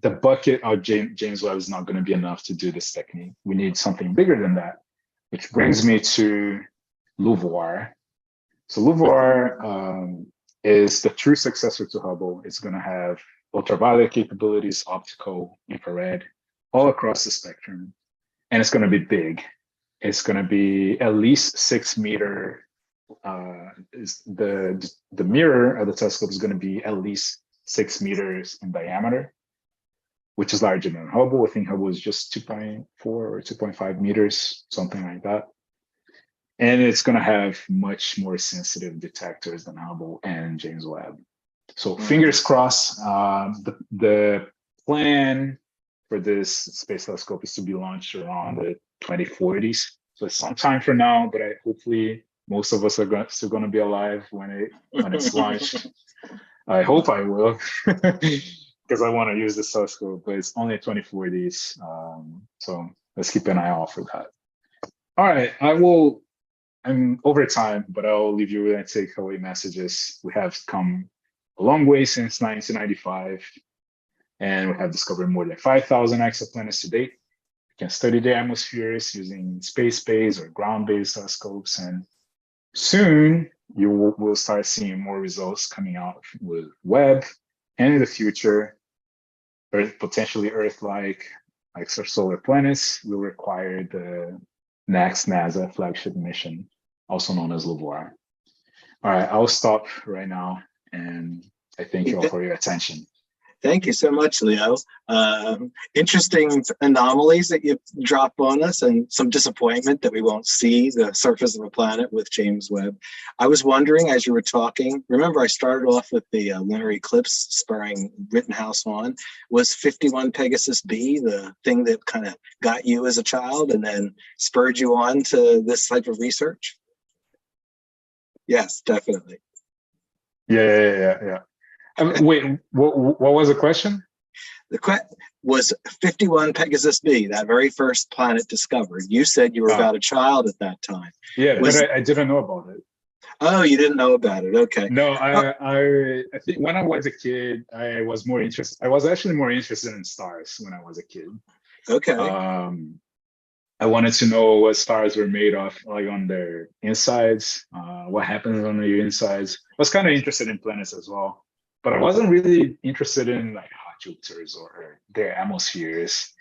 the bucket of James Webb is not going to be enough to do this technique. We need something bigger than that, which brings me to LUVOIR. So LUVOIR is the true successor to Hubble. It's going to have ultraviolet capabilities, optical, infrared, all across the spectrum, and it's going to be big. It's going to be at least 6 meter. The mirror of the telescope is going to be at least 6 meters in diameter, which is larger than Hubble. I think Hubble is just 2.4 or 2.5 meters, something like that. And it's going to have much more sensitive detectors than Hubble and James Webb. So fingers crossed. The plan for this space telescope is to be launched around the 2040s. So it's some time from now, but hopefully most of us are still going to be alive when it's launched. I hope I will, because I want to use this telescope, but it's only 2040s. So let's keep an eye out for that. All right, I'm over time, but I'll leave you with my takeaway messages. We have come a long way since 1995, and we have discovered more than 5,000 exoplanets to date. We can study their atmospheres using space-based or ground-based telescopes, and soon you will start seeing more results coming out with Webb, and in the future, potentially Earth-like extrasolar planets will require the next NASA flagship mission, also known as LUVOIR. All right, I'll stop right now, and I thank you all for your attention. Thank you so much, Leo. Interesting anomalies that you drop on us, and some disappointment that we won't see the surface of a planet with James Webb. I was wondering as you were talking, remember I started off with the lunar eclipse spurring Rittenhouse on. Was 51 Pegasus B the thing that kind of got you as a child and then spurred you on to this type of research? Yes, definitely. Yeah. Wait, what was the question? The question was 51 Pegasus B, that very first planet discovered. You said you were about a child at that time. Yeah, but I didn't know about it. Oh, you didn't know about it. Okay. No, I think when I was a kid, I was actually more interested in stars when I was a kid. Okay. I wanted to know what stars were made of, like on their insides, what happens on their insides. I was kind of interested in planets as well. But I wasn't really interested in like hot Jupiters or their atmospheres.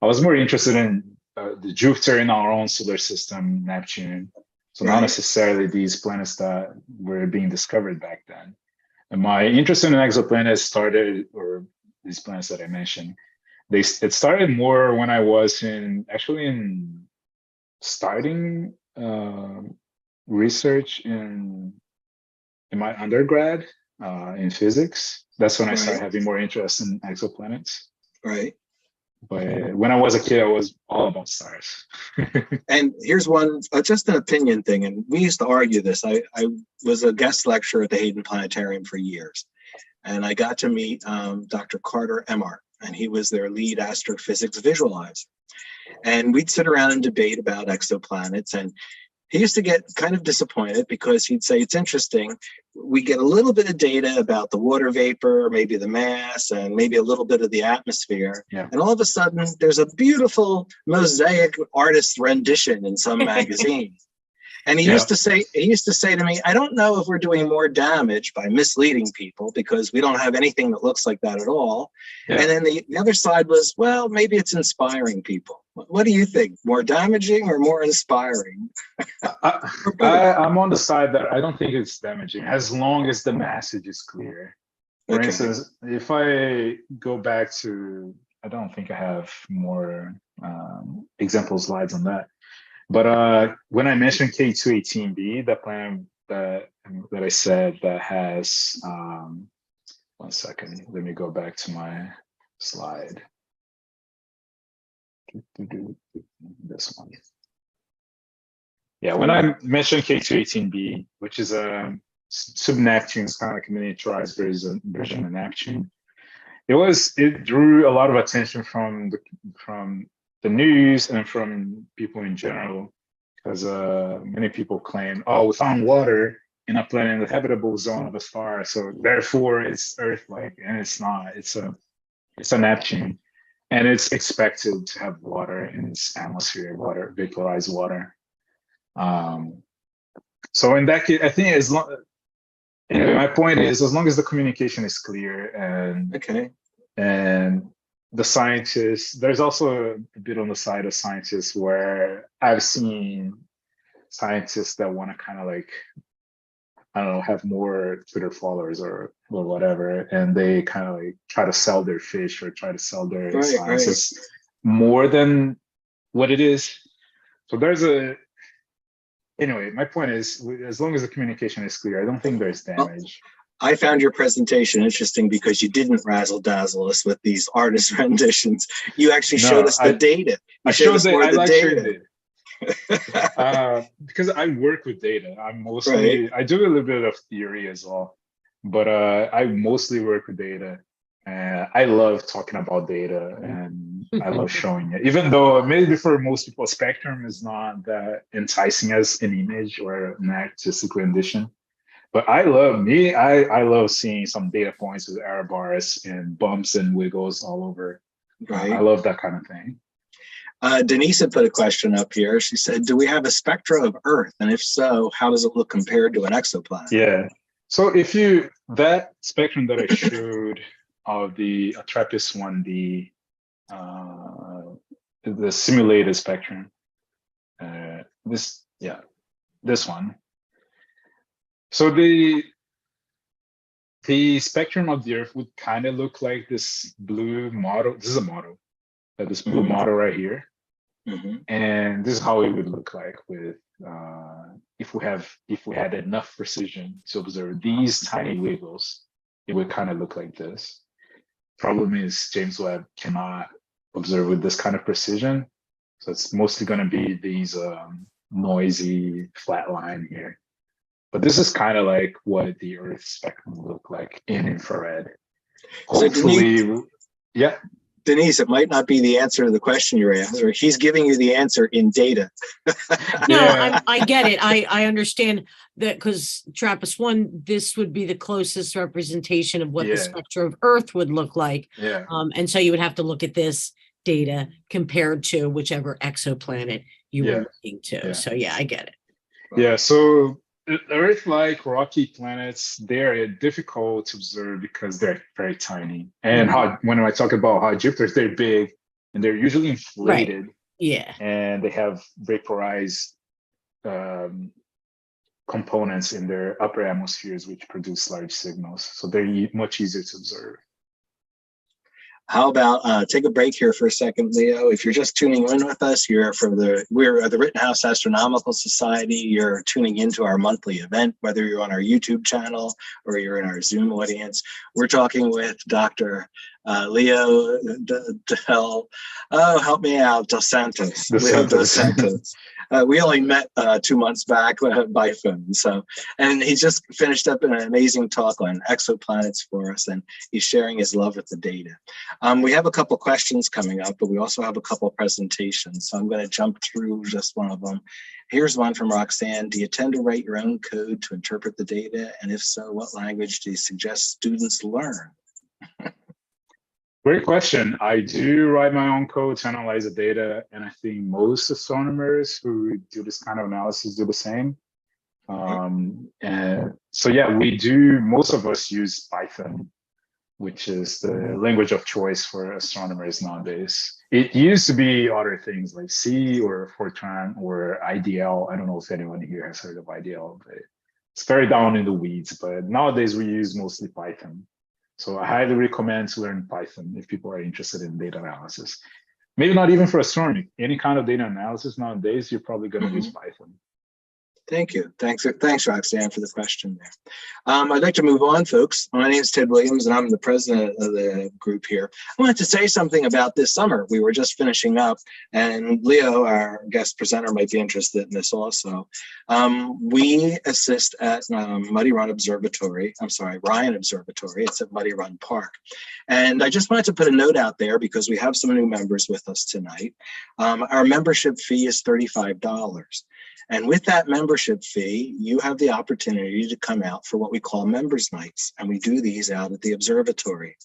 I was more interested in the Jupiter in our own solar system, Neptune. So not necessarily these planets that were being discovered back then. And my interest in exoplanets started, or these planets that I mentioned, it started more when I was starting research in my undergrad. In physics. That's when I started having more interest in exoplanets. Right. But when I was a kid, I was all about stars. And here's one, just an opinion thing, and we used to argue this. I was a guest lecturer at the Hayden Planetarium for years, and I got to meet Dr. Carter Emmart, and he was their lead astrophysics visualizer. And we'd sit around and debate about exoplanets. And he used to get kind of disappointed because he'd say, it's interesting. We get a little bit of data about the water vapor, maybe the mass, and maybe a little bit of the atmosphere. Yeah. And all of a sudden, there's a beautiful mosaic artist rendition in some magazine. And he used to say to me, I don't know if we're doing more damage by misleading people because we don't have anything that looks like that at all. Yeah. And then the other side was, well, maybe it's inspiring people. What do you think? More damaging or more inspiring? I'm on the side that I don't think it's damaging as long as the message is clear. For instance, if I go back to, I don't think I have more example slides on that. But when I mentioned K218b, the planet that I said that has, 1 second, let me go back to my slide. This one. Yeah, when I mentioned K218b, which is a sub-Neptune, it's kind of like a miniaturized version of Neptune. It drew a lot of attention from the news and from people in general, because many people claim, oh, we found water in a planet in the habitable zone of a star, so therefore it's Earth-like, and it's not. It's a Neptune, and it's expected to have water in its atmosphere, vaporized water. So in that case, I think my point is, as long as the communication is clear and the scientists, there's also a bit on the side of scientists where I've seen scientists that want to kind of like, I don't know, have more Twitter followers or whatever, and they kind of like try to sell their fish or try to sell their sciences more than what it is. So anyway, my point is, as long as the communication is clear, I don't think there's damage. I found your presentation interesting because you didn't razzle dazzle us with these artist renditions. You actually showed us the data. I showed the data. Because I work with data. I'm mostly, I do a little bit of theory as well, but I mostly work with data. And I love talking about data, and I love showing it. Even though maybe for most people, spectrum is not that enticing as an image or an artistic rendition. But I love seeing some data points with error bars and bumps and wiggles all over. I love that kind of thing. Denise had put a question up here. She said, do we have a spectra of Earth? And if so, how does it look compared to an exoplanet? Yeah. So that spectrum that I showed of the TRAPPIST-1b, the simulated spectrum, this one. So the spectrum of the Earth would kind of look like this blue model. This is a model, this blue model right here. And this is how it would look like with if we had enough precision to observe these tiny wiggles, it would kind of look like this. Problem is, James Webb cannot observe with this kind of precision, so it's mostly going to be these noisy flat line here. But this is kind of like what the Earth spectrum would look like in infrared. Hopefully, so Denise, it might not be the answer to the question you're asking. He's giving you the answer in data. No, I get it. I understand that, because TRAPPIST-1, this would be the closest representation of what the spectrum of Earth would look like. And so you would have to look at this data compared to whichever exoplanet you were looking to. So I get it. Yeah, so Earth-like rocky planets, they're difficult to observe because they're very tiny. And when I talk about hot Jupiters, they're big and they're usually inflated. And they have vaporized components in their upper atmospheres, which produce large signals. So they're much easier to observe. How about take a break here for a second, Leo? If you're just tuning in with us, we're the Rittenhouse Astronomical Society. You're tuning into our monthly event, whether you're on our YouTube channel or you're in our Zoom audience. We're talking with Dr. Leo help me out, Dos Santos. Leo Dos Santos. We only met 2 months back by phone. So, and he just finished up an amazing talk on exoplanets for us, and he's sharing his love with the data. We have a couple questions coming up, but we also have a couple presentations. So I'm going to jump through just one of them. Here's one from Roxanne. Do you tend to write your own code to interpret the data? And if so, what language do you suggest students learn? Great question. I do write my own code to analyze the data, and I think most astronomers who do this kind of analysis do the same. And so, yeah, we do. Most of us use Python, which is the language of choice for astronomers nowadays. It used to be other things like C or Fortran or IDL. I don't know if anyone here has heard of IDL, but it's very down in the weeds. But nowadays we use mostly Python. So I highly recommend to learn Python if people are interested in data analysis. Maybe not even for astronomy. Any kind of data analysis nowadays, you're probably going to use Python. Thank you. Thanks, Roxanne, for the question there. I'd like to move on, folks. My name is Ted Williams, and I'm the president of the group here. I wanted to say something about this summer. We were just finishing up, and Leo, our guest presenter, might be interested in this also. We assist at Muddy Run Observatory. I'm sorry, Ryan Observatory. It's at Muddy Run Park. And I just wanted to put a note out there because we have some new members with us tonight. Our membership fee is $35. And with that membership fee, you have the opportunity to come out for what we call members nights. And we do these out at the observatory.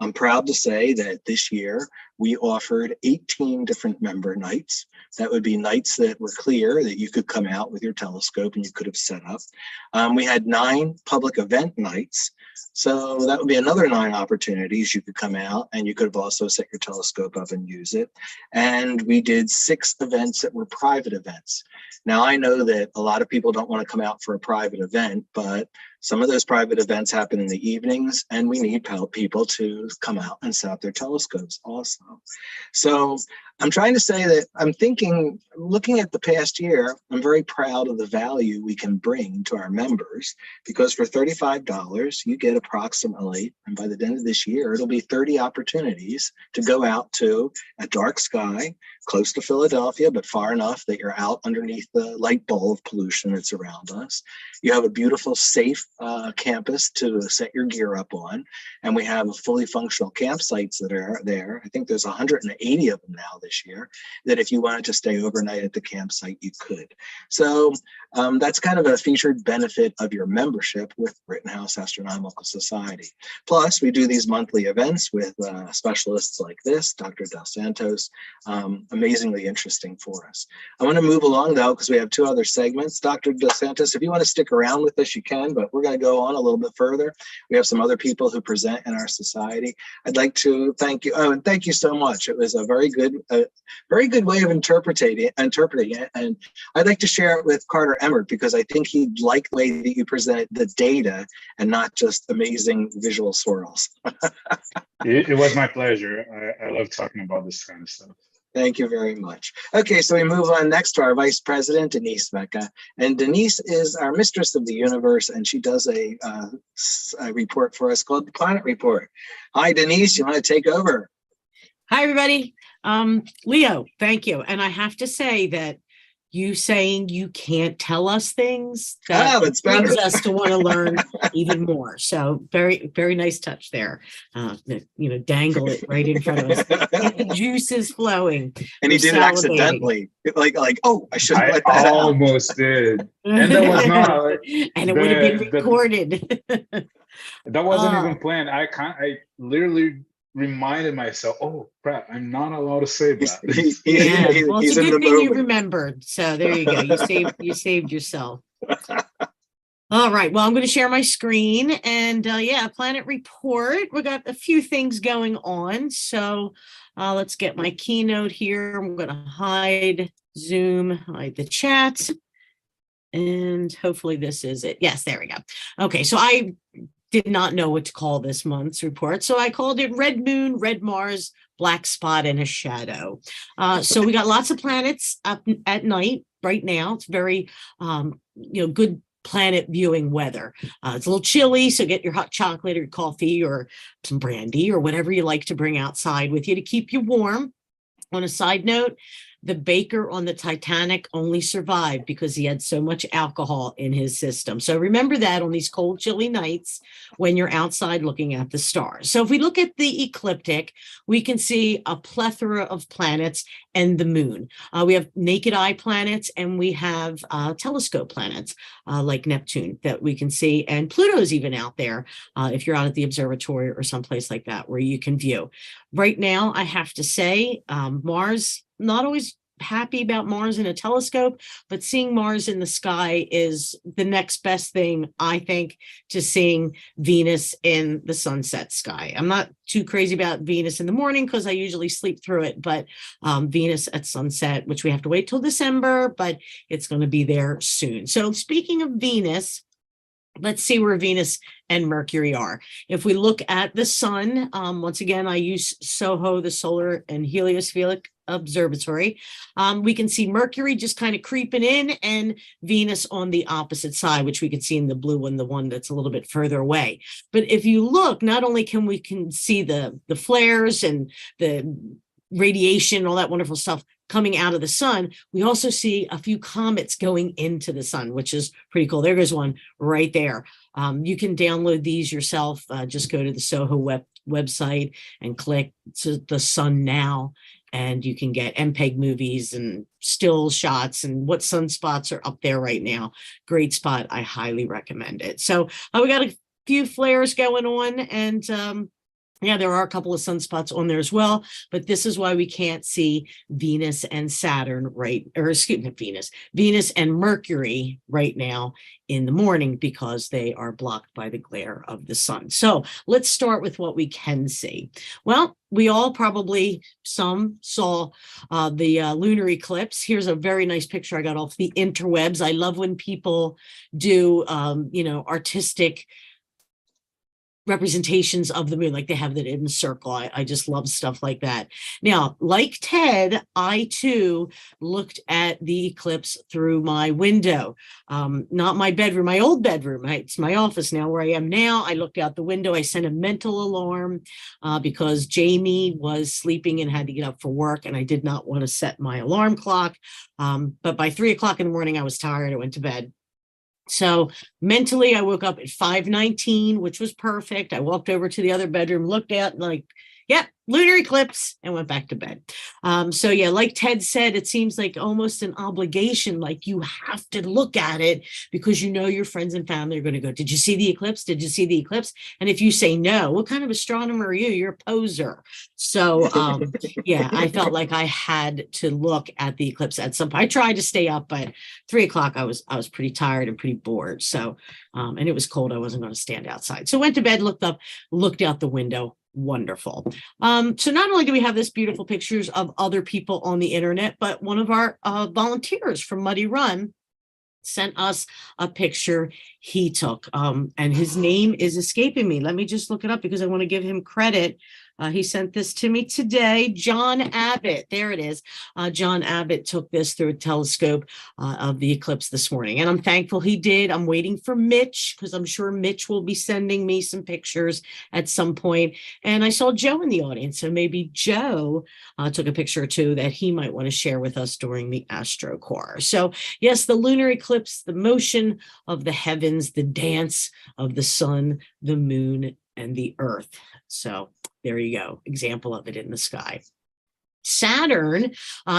I'm proud to say that this year we offered 18 different member nights. That would be nights that were clear that you could come out with your telescope and you could have set up. We had 9 public event nights. So that would be another 9 opportunities you could come out, and you could have also set your telescope up and use it. And we did 6 events that were private events. Now, I know that a lot of people don't want to come out for a private event, but some of those private events happen in the evenings, and we need people to come out and set up their telescopes also. So I'm trying to say that I'm thinking, looking at the past year, I'm very proud of the value we can bring to our members, because for $35, you get approximately, and by the end of this year, it'll be 30 opportunities to go out to a dark sky, close to Philadelphia, but far enough that you're out underneath the light bowl of pollution that's around us. You have a beautiful, safe campus to set your gear up on, and we have fully functional campsites that are there. I think there's 180 of them now this year, that if you wanted to stay overnight at the campsite, you could. So that's kind of a featured benefit of your membership with Rittenhouse Astronomical Society. Plus, we do these monthly events with specialists like this, Dr. Dos Santos, amazingly interesting for us. I want to move along, though, because we have 2 other segments. Dr. Dos Santos, if you want to stick around with us, you can, but we're going to go on a little bit further. We have some other people who present in our society. I'd like to thank you. Oh, and thank you so much. It was a very good way of interpreting it. And I'd like to share it with Carter Emmert, because I think he'd like the way that you presented the data and not just amazing visual swirls. It was my pleasure. I love talking about this kind of stuff. Thank you very much. Okay, so we move on next to our Vice President, Denise Mecca. And Denise is our mistress of the universe, and she does a report for us called the Planet Report. Hi, Denise, you want to take over? Hi, everybody. Leo, thank you. And I have to say that you saying you can't tell us things, that brings us to want to learn even more. So very, very nice touch there. Dangle it right in front of us. The juice is flowing. And he did it accidentally. Like, oh, I shouldn't let that out. I out. almost did. And that was not. And it would have been recorded. That wasn't even planned. I literally reminded myself, oh crap, I'm not allowed to say that. Well, it's a good thing you remembered. So there you go. You saved yourself. All right. Well, I'm going to share my screen, and Planet Report. We got a few things going on. So let's get my keynote here. I'm going to hide Zoom, hide the chat, and hopefully this is it. Yes, there we go. Okay. So I did not know what to call this month's report, so I called it Red Moon, Red Mars, Black Spot, and a Shadow. So we got lots of planets up at night right now. It's very, good planet viewing weather. It's a little chilly, so get your hot chocolate or coffee or some brandy or whatever you like to bring outside with you to keep you warm. On a side note, the baker on the Titanic only survived because he had so much alcohol in his system. So remember that on these cold, chilly nights when you're outside looking at the stars. So if we look at the ecliptic, we can see a plethora of planets and the moon. We have naked eye planets and we have telescope planets like Neptune that we can see. And Pluto's even out there if you're out at the observatory or someplace like that where you can view. Right now, I have to say, Mars, not always happy about Mars in a telescope, but seeing Mars in the sky is the next best thing, I think, to seeing Venus in the sunset sky. I'm not too crazy about Venus in the morning because I usually sleep through it, but Venus at sunset, which we have to wait till December, but it's going to be there soon. So speaking of Venus, let's see where Venus and Mercury are. If we look at the sun, once again, I use SOHO, the Solar and Heliophilic Observatory. We can see Mercury just kind of creeping in and Venus on the opposite side, which we can see in the blue one, the one that's a little bit further away. But if you look, not only can we see the flares and the radiation, all that wonderful stuff coming out of the sun, we also see a few comets going into the sun, which is pretty cool. There goes one right there. You can download these yourself. Just go to the SOHO website and click to the sun now, and you can get MPEG movies and still shots and what sunspots are up there right now. Great spot. I highly recommend it. So we got a few flares going on, and yeah, there are a couple of sunspots on there as well, but this is why we can't see Venus and Saturn Venus and Mercury right now in the morning because they are blocked by the glare of the sun. So let's start with what we can see. Well, we all probably, some saw the lunar eclipse. Here's a very nice picture I got off the interwebs. I love when people do, artistic representations of the moon, like they have that in a circle. I just love stuff like that. Now, like Ted, I too looked at the eclipse through my window, not my bedroom, my old bedroom. It's my office now where I am now. I looked out the window. I sent a mental alarm because Jamie was sleeping and had to get up for work, and I did not want to set my alarm clock. But by 3 o'clock in the morning, I was tired. I went to bed. So mentally, I woke up at 5:19, which was perfect. I walked over to the other bedroom, looked out, and like, yep, lunar eclipse, and went back to bed. So yeah, like Ted said, it seems like almost an obligation, like you have to look at it because you know your friends and family are going to go, did you see the eclipse? Did you see the eclipse? And if you say no, what kind of astronomer are you? You're a poser. So yeah, I felt like I had to look at the eclipse at some point. I tried to stay up, but 3 o'clock, I was pretty tired and pretty bored. So, and it was cold. I wasn't going to stand outside. So went to bed, looked up, looked out the window. Wonderful. So not only do we have this beautiful pictures of other people on the internet, but one of our volunteers from Muddy Run sent us a picture he took. And his name is escaping me. Let me just look it up because I want to give him credit. He sent this to me today. John Abbott. There it is. John Abbott took this through a telescope of the eclipse this morning. And I'm thankful he did. I'm waiting for Mitch because I'm sure Mitch will be sending me some pictures at some point. And I saw Joe in the audience. So maybe Joe took a picture or two that he might want to share with us during the Astro Core. So yes, the lunar eclipse, the motion of the heavens, the dance of the sun, the moon, and the earth. So there you go, example of it in the sky. Saturn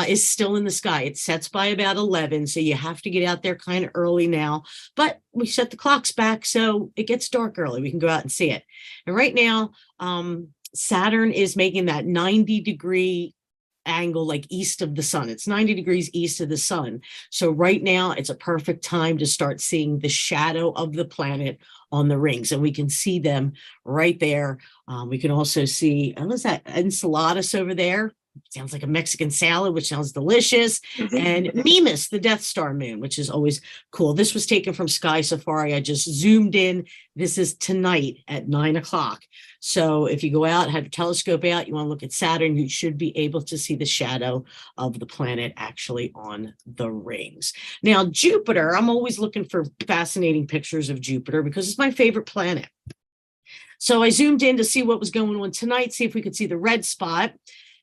is still in the sky. It sets by about 11, so you have to get out there kind of early now. But we set the clocks back, so it gets dark early. We can go out and see it. And right now, Saturn is making that 90-degree angle like east of the sun. It's 90 degrees east of the sun. So right now, it's a perfect time to start seeing the shadow of the planet on the rings, and we can see them right there. We can also see, what is that, Enceladus over there? sounds like a Mexican salad, which sounds delicious, and Mimas, the Death Star moon, which is always cool. This was taken from Sky Safari. I just zoomed in. This is tonight at 9 o'clock. So if you go out, have your telescope out, you want to look at Saturn, you should be able to see the shadow of the planet actually on the rings. Now, Jupiter, I'm always looking for fascinating pictures of Jupiter because it's my favorite planet. So I zoomed in to see what was going on tonight, see if we could see the red spot.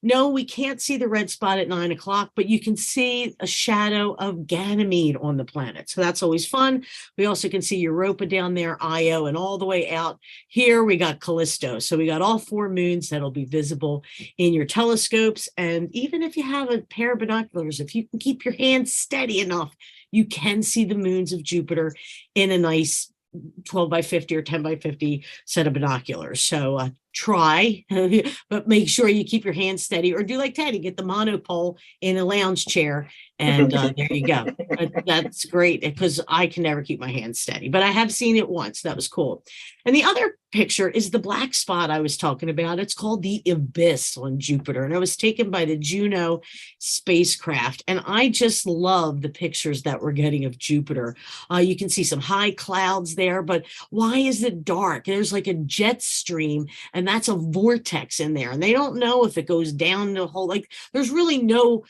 No, we can't see the red spot at 9 o'clock, but you can see a shadow of Ganymede on the planet. So that's always fun. We also can see Europa down there, Io, and all the way out here, we got Callisto. So we got all 4 moons that'll be visible in your telescopes. And even if you have a pair of binoculars, if you can keep your hand steady enough, you can see the moons of Jupiter in a nice 12 by 50 or 10 by 50 set of binoculars. So try, but make sure you keep your hands steady, or do like Teddy, get the monopole in a lounge chair. And there you go. That's great because I can never keep my hands steady, but I have seen it once. That was cool. And the other picture is the black spot I was talking about. It's called the Abyss on Jupiter, and it was taken by the Juno spacecraft. And I just love the pictures that we're getting of Jupiter. You can see some high clouds there, but why is it dark? There's like a jet stream, and that's a vortex in there. And they don't know if it goes down the whole, like there's really no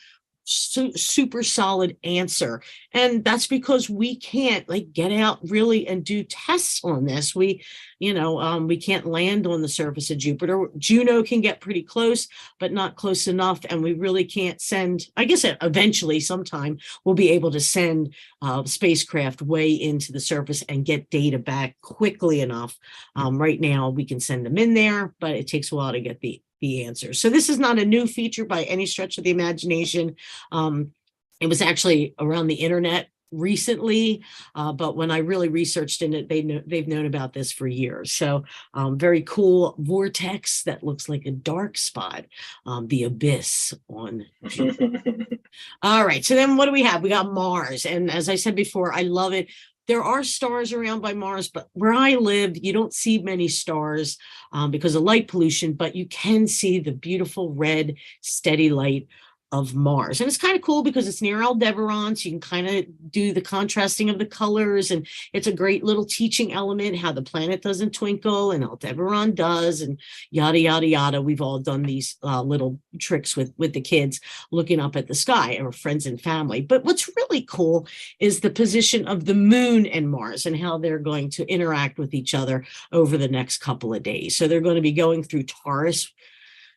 super solid answer. And that's because we can't like get out really and do tests on this. We can't land on the surface of Jupiter. Juno can get pretty close, but not close enough. And we really can't send, I guess eventually sometime we'll be able to send spacecraft way into the surface and get data back quickly enough. Right now we can send them in there, but it takes a while to get the answers. So this is not a new feature by any stretch of the imagination. It was actually around the internet recently, but when I really researched in it, they've known about this for years. So very cool vortex that looks like a dark spot, the Abyss on Jupiter. All right, so then what do we have? We got Mars, and as I said before, I love it. There are stars around by Mars, but where I live, you don't see many stars because of light pollution, but you can see the beautiful red, steady light of Mars. And it's kind of cool because it's near Aldebaran, so you can kind of do the contrasting of the colors, and it's a great little teaching element, how the planet doesn't twinkle and Aldebaran does, and yada, yada, yada. We've all done these little tricks with the kids looking up at the sky, or friends and family. But what's really cool is the position of the moon and Mars and how they're going to interact with each other over the next couple of days. So they're going to be going through Taurus.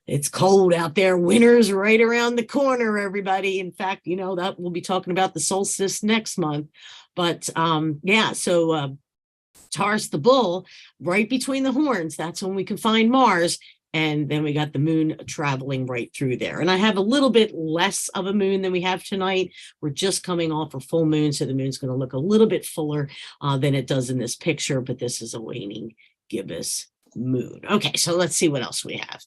It's cold out there. Winter's right around the corner, everybody. In fact, that we'll be talking about the solstice next month. But so Taurus the bull, right between the horns, that's when we can find Mars. And then we got the moon traveling right through there. And I have a little bit less of a moon than we have tonight. We're just coming off a full moon, so the moon's going to look a little bit fuller than it does in this picture. But this is a waning gibbous moon. Okay, so let's see what else we have.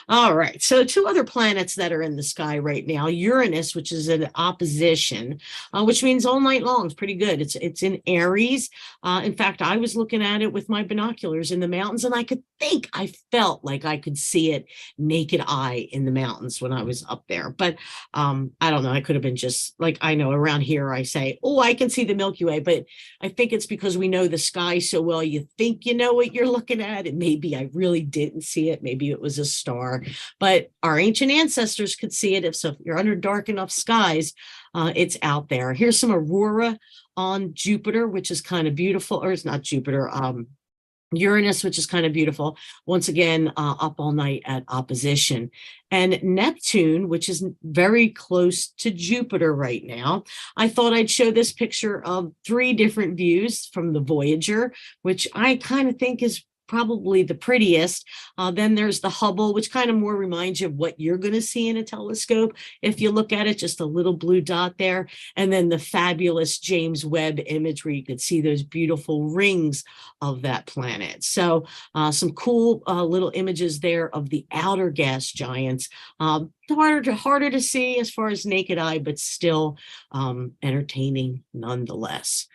All right, so 2 other planets that are in the sky right now. Uranus, which is in opposition, which means all night long. It's pretty good. It's in Aries. In fact, I was looking at it with my binoculars in the mountains, and I felt like I could see it naked eye in the mountains when I was up there. But I don't know. I could have been just like, I know around here I say, oh, I can see the Milky Way, but I think it's because we know the sky so well. You think you know what you're looking at, and maybe I really didn't see it. Maybe it was a star, but our ancient ancestors could see it. If you're under dark enough skies, it's out there. Here's some aurora on Jupiter, which is kind of beautiful, or it's not Jupiter, Uranus, which is kind of beautiful. Once again, up all night at opposition. And Neptune, which is very close to Jupiter right now. I thought I'd show this picture of 3 different views from the Voyager, which I kind of think is probably the prettiest. Then there's the Hubble, which kind of more reminds you of what you're going to see in a telescope. If you look at it, just a little blue dot there. And then the fabulous James Webb image where you could see those beautiful rings of that planet. So some cool little images there of the outer gas giants. Harder to see as far as naked eye, but still entertaining nonetheless.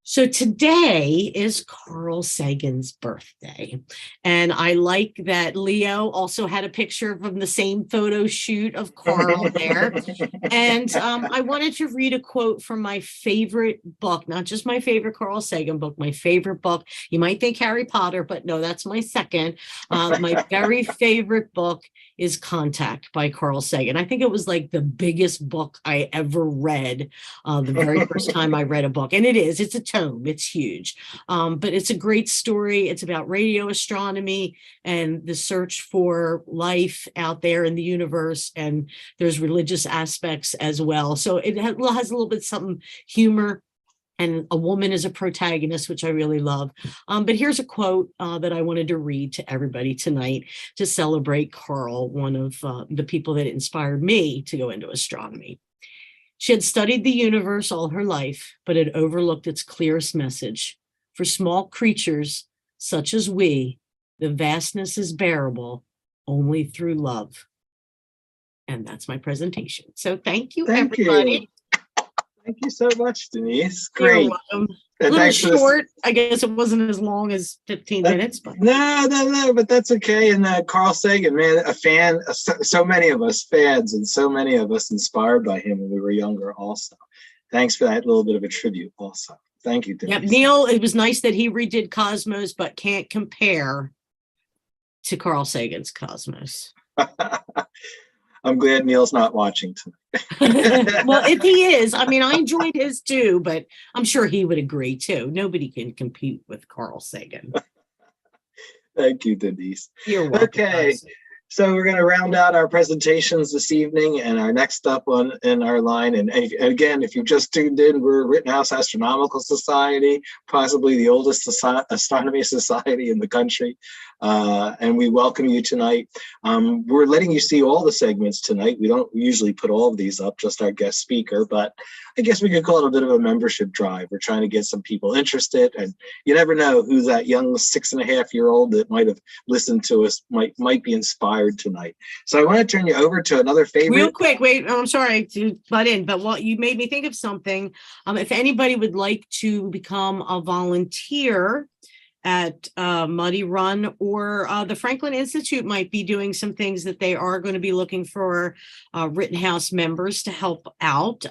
So today is Carl Sagan's birthday. And I like that Leo also had a picture from the same photo shoot of Carl there. And I wanted to read a quote from my favorite book, not just my favorite Carl Sagan book, my favorite book. You might think Harry Potter, but no, that's my second. My very favorite book is Contact by Carl Sagan. I think it was like the biggest book I ever read the very first time I read a book. And it's a tome, it's huge. But it's a great story. It's about radio astronomy and the search for life out there in the universe. And there's religious aspects as well. So it has a little bit something humor. And a woman is a protagonist, which I really love. But here's a quote that I wanted to read to everybody tonight to celebrate Carl, one of the people that inspired me to go into astronomy. She had studied the universe all her life, but had overlooked its clearest message. For small creatures such as we, the vastness is bearable only through love. And that's my presentation. So thank you, everybody. You. Thank you so much, Denise. Great. You're welcome. A little short. I guess it wasn't as long as 15 minutes. But No, but that's okay. And Carl Sagan, man, a fan, so many of us fans and so many of us inspired by him when we were younger also. Thanks for that little bit of a tribute also. Thank you, Denise. Yep, Neil, it was nice that he redid Cosmos, but can't compare to Carl Sagan's Cosmos. I'm glad Neil's not watching tonight. Well, if he is, I mean, I enjoyed his too, but I'm sure he would agree too. Nobody can compete with Carl Sagan. Thank you, Denise. You're welcome. Okay, so we're going to round out our presentations this evening, and our next up in our line, and again, if you've just tuned in, we're Rittenhouse Astronomical Society, possibly the oldest astronomy society in the country, and we welcome you tonight. We're letting you see all the segments tonight. We don't usually put all of these up, just our guest speaker, but I guess we could call it a bit of a membership drive. We're trying to get some people interested, and you never know who that young 6.5-year-old that might have listened to us might be inspired tonight. So I want to turn you over to another favorite. Real quick, wait, I'm sorry to butt in, but what you made me think of something. If anybody would like to become a volunteer at Muddy Run, or the Franklin Institute might be doing some things that they are going to be looking for Rittenhouse members to help out.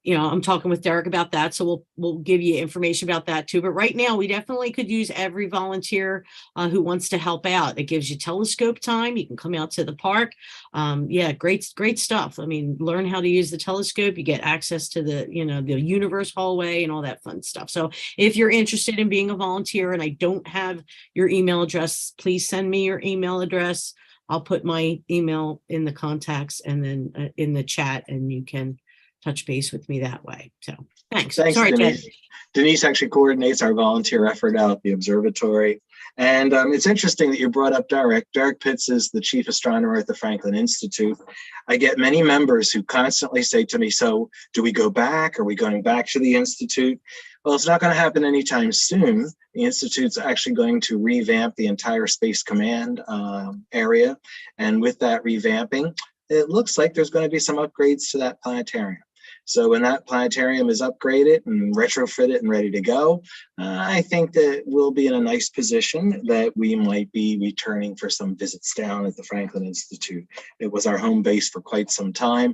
You know, I'm talking with Derek about that, so we'll give you information about that too. But right now, we definitely could use every volunteer who wants to help out. It gives you telescope time. You can come out to the park. Yeah, great stuff. I mean, learn how to use the telescope. You get access to the universe hallway and all that fun stuff. So if you're interested in being a volunteer, and I don't have your email address, please send me your email address. I'll put my email in the contacts and then in the chat, and you can touch base with me that way. So thanks. Sorry, Denise. Ted. Denise actually coordinates our volunteer effort out at the observatory. And it's interesting that you brought up Derek. Derek Pitts is the chief astronomer at the Franklin Institute. I get many members who constantly say to me, so do we go back? Are we going back to the Institute? Well, it's not going to happen anytime soon. The Institute's actually going to revamp the entire Space Command area. And with that revamping, it looks like there's going to be some upgrades to that planetarium. So when that planetarium is upgraded and retrofitted and ready to go, I think that we'll be in a nice position that we might be returning for some visits down at the Franklin Institute. It was our home base for quite some time.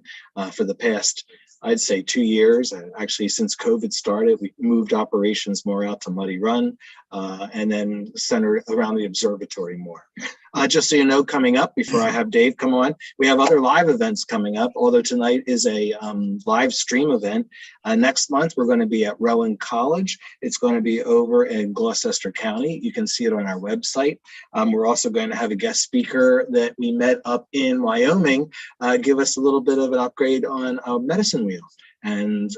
For the past, I'd say 2 years, actually since COVID started, we moved operations more out to Muddy Run and then centered around the observatory more. Just so you know, coming up, before I have Dave come on, we have other live events coming up, although tonight is a live stream event. Next month, we're going to be at Rowan College. It's going to be over in Gloucester County. You can see it on our website. We're also going to have a guest speaker that we met up in Wyoming, give us a little bit of an upgrade on a medicine wheel and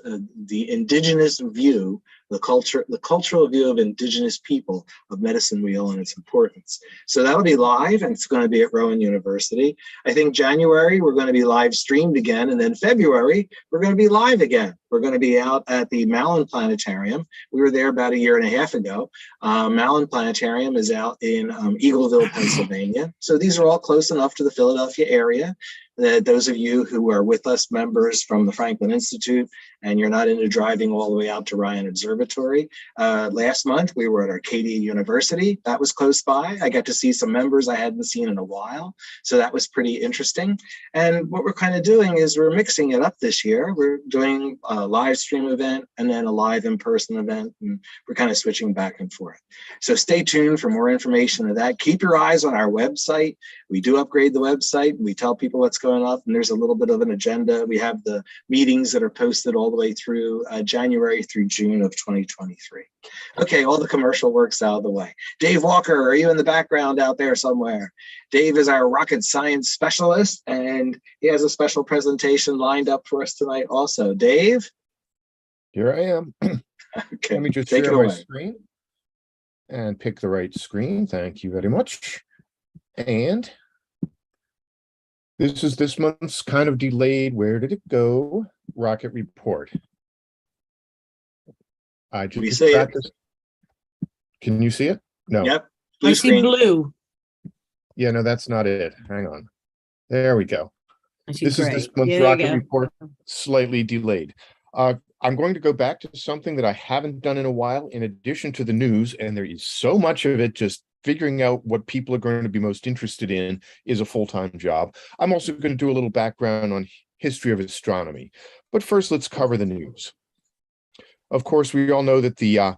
the indigenous view the cultural view of indigenous people of medicine wheel and its importance. So that'll be live, and it's going to be at Rowan University. I think January, we're going to be live streamed again. And then February, we're going to be live again. We're going to be out at the Malin Planetarium. We were there about a year and a half ago. Malin Planetarium is out in Eagleville, Pennsylvania. So these are all close enough to the Philadelphia area that those of you who are with us members from the Franklin Institute and you're not into driving all the way out to Ryan Observatory. Last month, we were at Arcadia University. That was close by. I got to see some members I hadn't seen in a while. So that was pretty interesting. And what we're kind of doing is we're mixing it up this year. We're doing a live stream event and then a live in-person event. And we're kind of switching back and forth. So stay tuned for more information of that. Keep your eyes on our website. We do upgrade the website. We tell people what's going on, and there's a little bit of an agenda. We have the meetings that are posted all the way through January through June of 2023. Okay, all the commercial work's out of the way. Dave Walker, are you in the background out there somewhere? Dave is our rocket science specialist, and he has a special presentation lined up for us tonight also. Dave? Here I am. Okay, let me just take share it my away. screen and pick the right screen. Thank you very much. And this is this month's kind of delayed, where did it go? Rocket report. I just We see it. Can you see it? No. Yep. I see blue. Yeah, no, that's not it. Hang on. There we go. I see This gray. is this month's Yeah, there you rocket go. report, slightly delayed. I'm going to go back to something that I haven't done in a while, in addition to the news, and there is so much of it. Just figuring out what people are going to be most interested in is a full-time job. I'm also going to do a little background on history of astronomy. But first, let's cover the news. Of course, we all know that the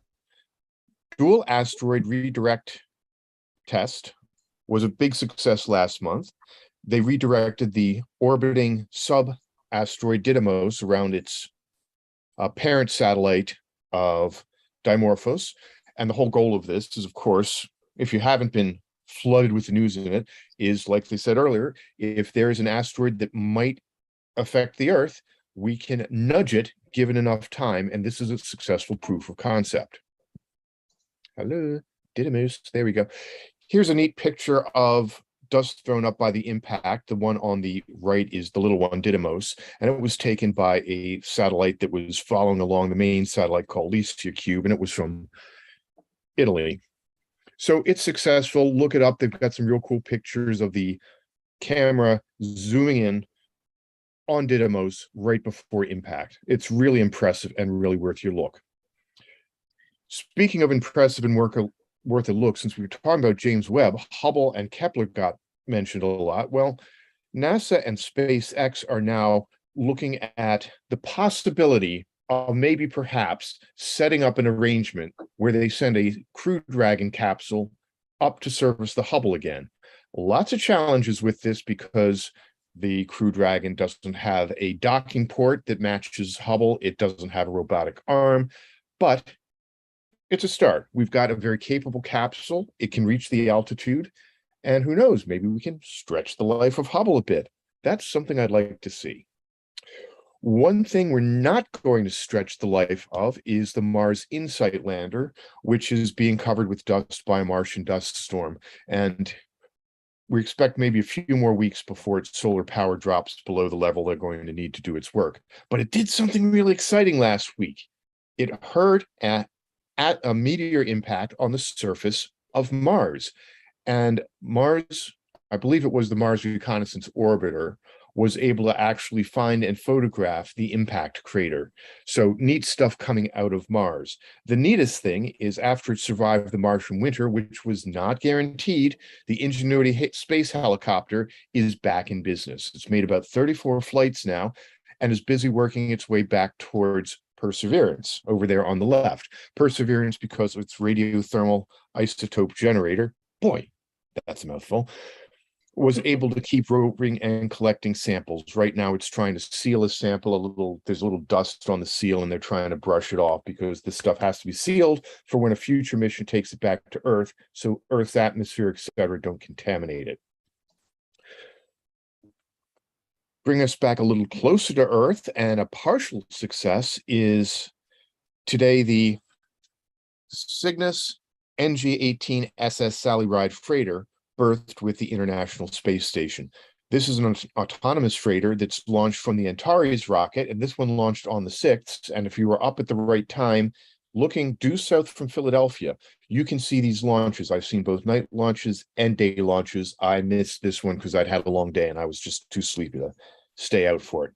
dual asteroid redirect test was a big success last month. They redirected the orbiting sub-asteroid Didymos around its parent satellite of Dimorphos. And the whole goal of this is, of course, if you haven't been flooded with the news in it, is, like they said earlier, if there is an asteroid that might affect the Earth, we can nudge it given enough time. And this is a successful proof of concept. Hello, Didymos. There we go. Here's a neat picture of dust thrown up by the impact. The one on the right is the little one, Didymos, and it was taken by a satellite that was following along the main satellite called Lycia Cube, and it was from Italy. So it's successful. Look it up. They've got some real cool pictures of the camera zooming in on Didymos right before impact. It's really impressive and really worth your look. Speaking of impressive and worth a look, since we were talking about James Webb, Hubble and Kepler got mentioned a lot. Well, NASA and SpaceX are now looking at the possibility of maybe perhaps setting up an arrangement where they send a Crew Dragon capsule up to service the Hubble again. Lots of challenges with this because the Crew Dragon doesn't have a docking port that matches Hubble. It doesn't have a robotic arm, but it's a start. We've got a very capable capsule. It can reach the altitude, and who knows, maybe we can stretch the life of Hubble a bit. That's something I'd like to see. One thing we're not going to stretch the life of is the Mars InSight lander, which is being covered with dust by a Martian dust storm. And we expect maybe a few more weeks before its solar power drops below the level they're going to need to do its work. But it did something really exciting last week. It heard at a meteor impact on the surface of Mars. And Mars, I believe it was the Mars Reconnaissance Orbiter, was able to actually find and photograph the impact crater. So neat stuff coming out of Mars. The neatest thing is after it survived the Martian winter, which was not guaranteed, the Ingenuity space helicopter is back in business. It's made about 34 flights now and is busy working its way back towards Perseverance over there on the left. Perseverance because of its radiothermal isotope generator. Boy, that's a mouthful. Was able to keep roving and collecting samples. Right now, it's trying to seal a sample. There's a little dust on the seal, and they're trying to brush it off because this stuff has to be sealed for when a future mission takes it back to Earth, so Earth's atmosphere, etc., don't contaminate it. Bring us back a little closer to Earth, and a partial success is today the Cygnus NG-18 SS Sally Ride freighter berthed with the International Space Station. This is an autonomous freighter that's launched from the Antares rocket, and this one launched on the 6th. And if you were up at the right time, looking due south from Philadelphia, you can see these launches. I've seen both night launches and day launches. I missed this one because I'd had a long day and I was just too sleepy to stay out for it.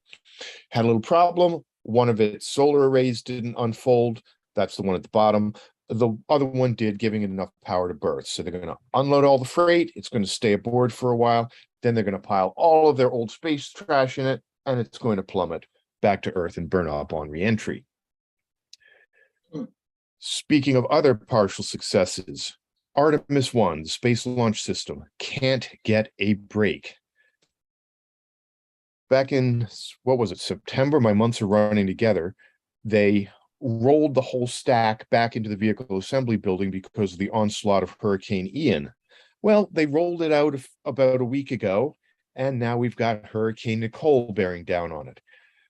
Had a little problem. One of its solar arrays didn't unfold. That's the one at the bottom. The other one did, giving it enough power to berth. So they're going to unload all the freight. It's going to stay aboard for a while. Then they're going to pile all of their old space trash in it, and it's going to plummet back to Earth and burn up on reentry. Speaking of other partial successes, Artemis 1, the Space Launch System, can't get a break. Back in, what was it, September? My months are running together. They rolled the whole stack back into the vehicle assembly building because of the onslaught of Hurricane Ian. Well, they rolled it out about a week ago, and now we've got Hurricane Nicole bearing down on it.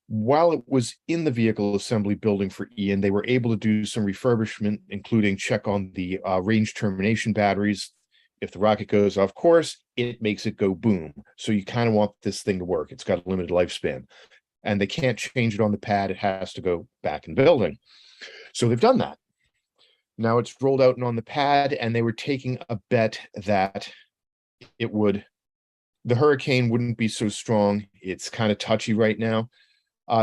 While it was in the vehicle assembly building for Ian, they were able to do some refurbishment, including check on the range termination batteries. If the rocket goes off course, it makes it go boom. So you kind of want this thing to work. It's got a limited lifespan. And they can't change it on the pad. It has to go back in building. So they've done that. Now it's rolled out and on the pad, and they were taking a bet that the hurricane wouldn't be so strong. It's kind of touchy right now.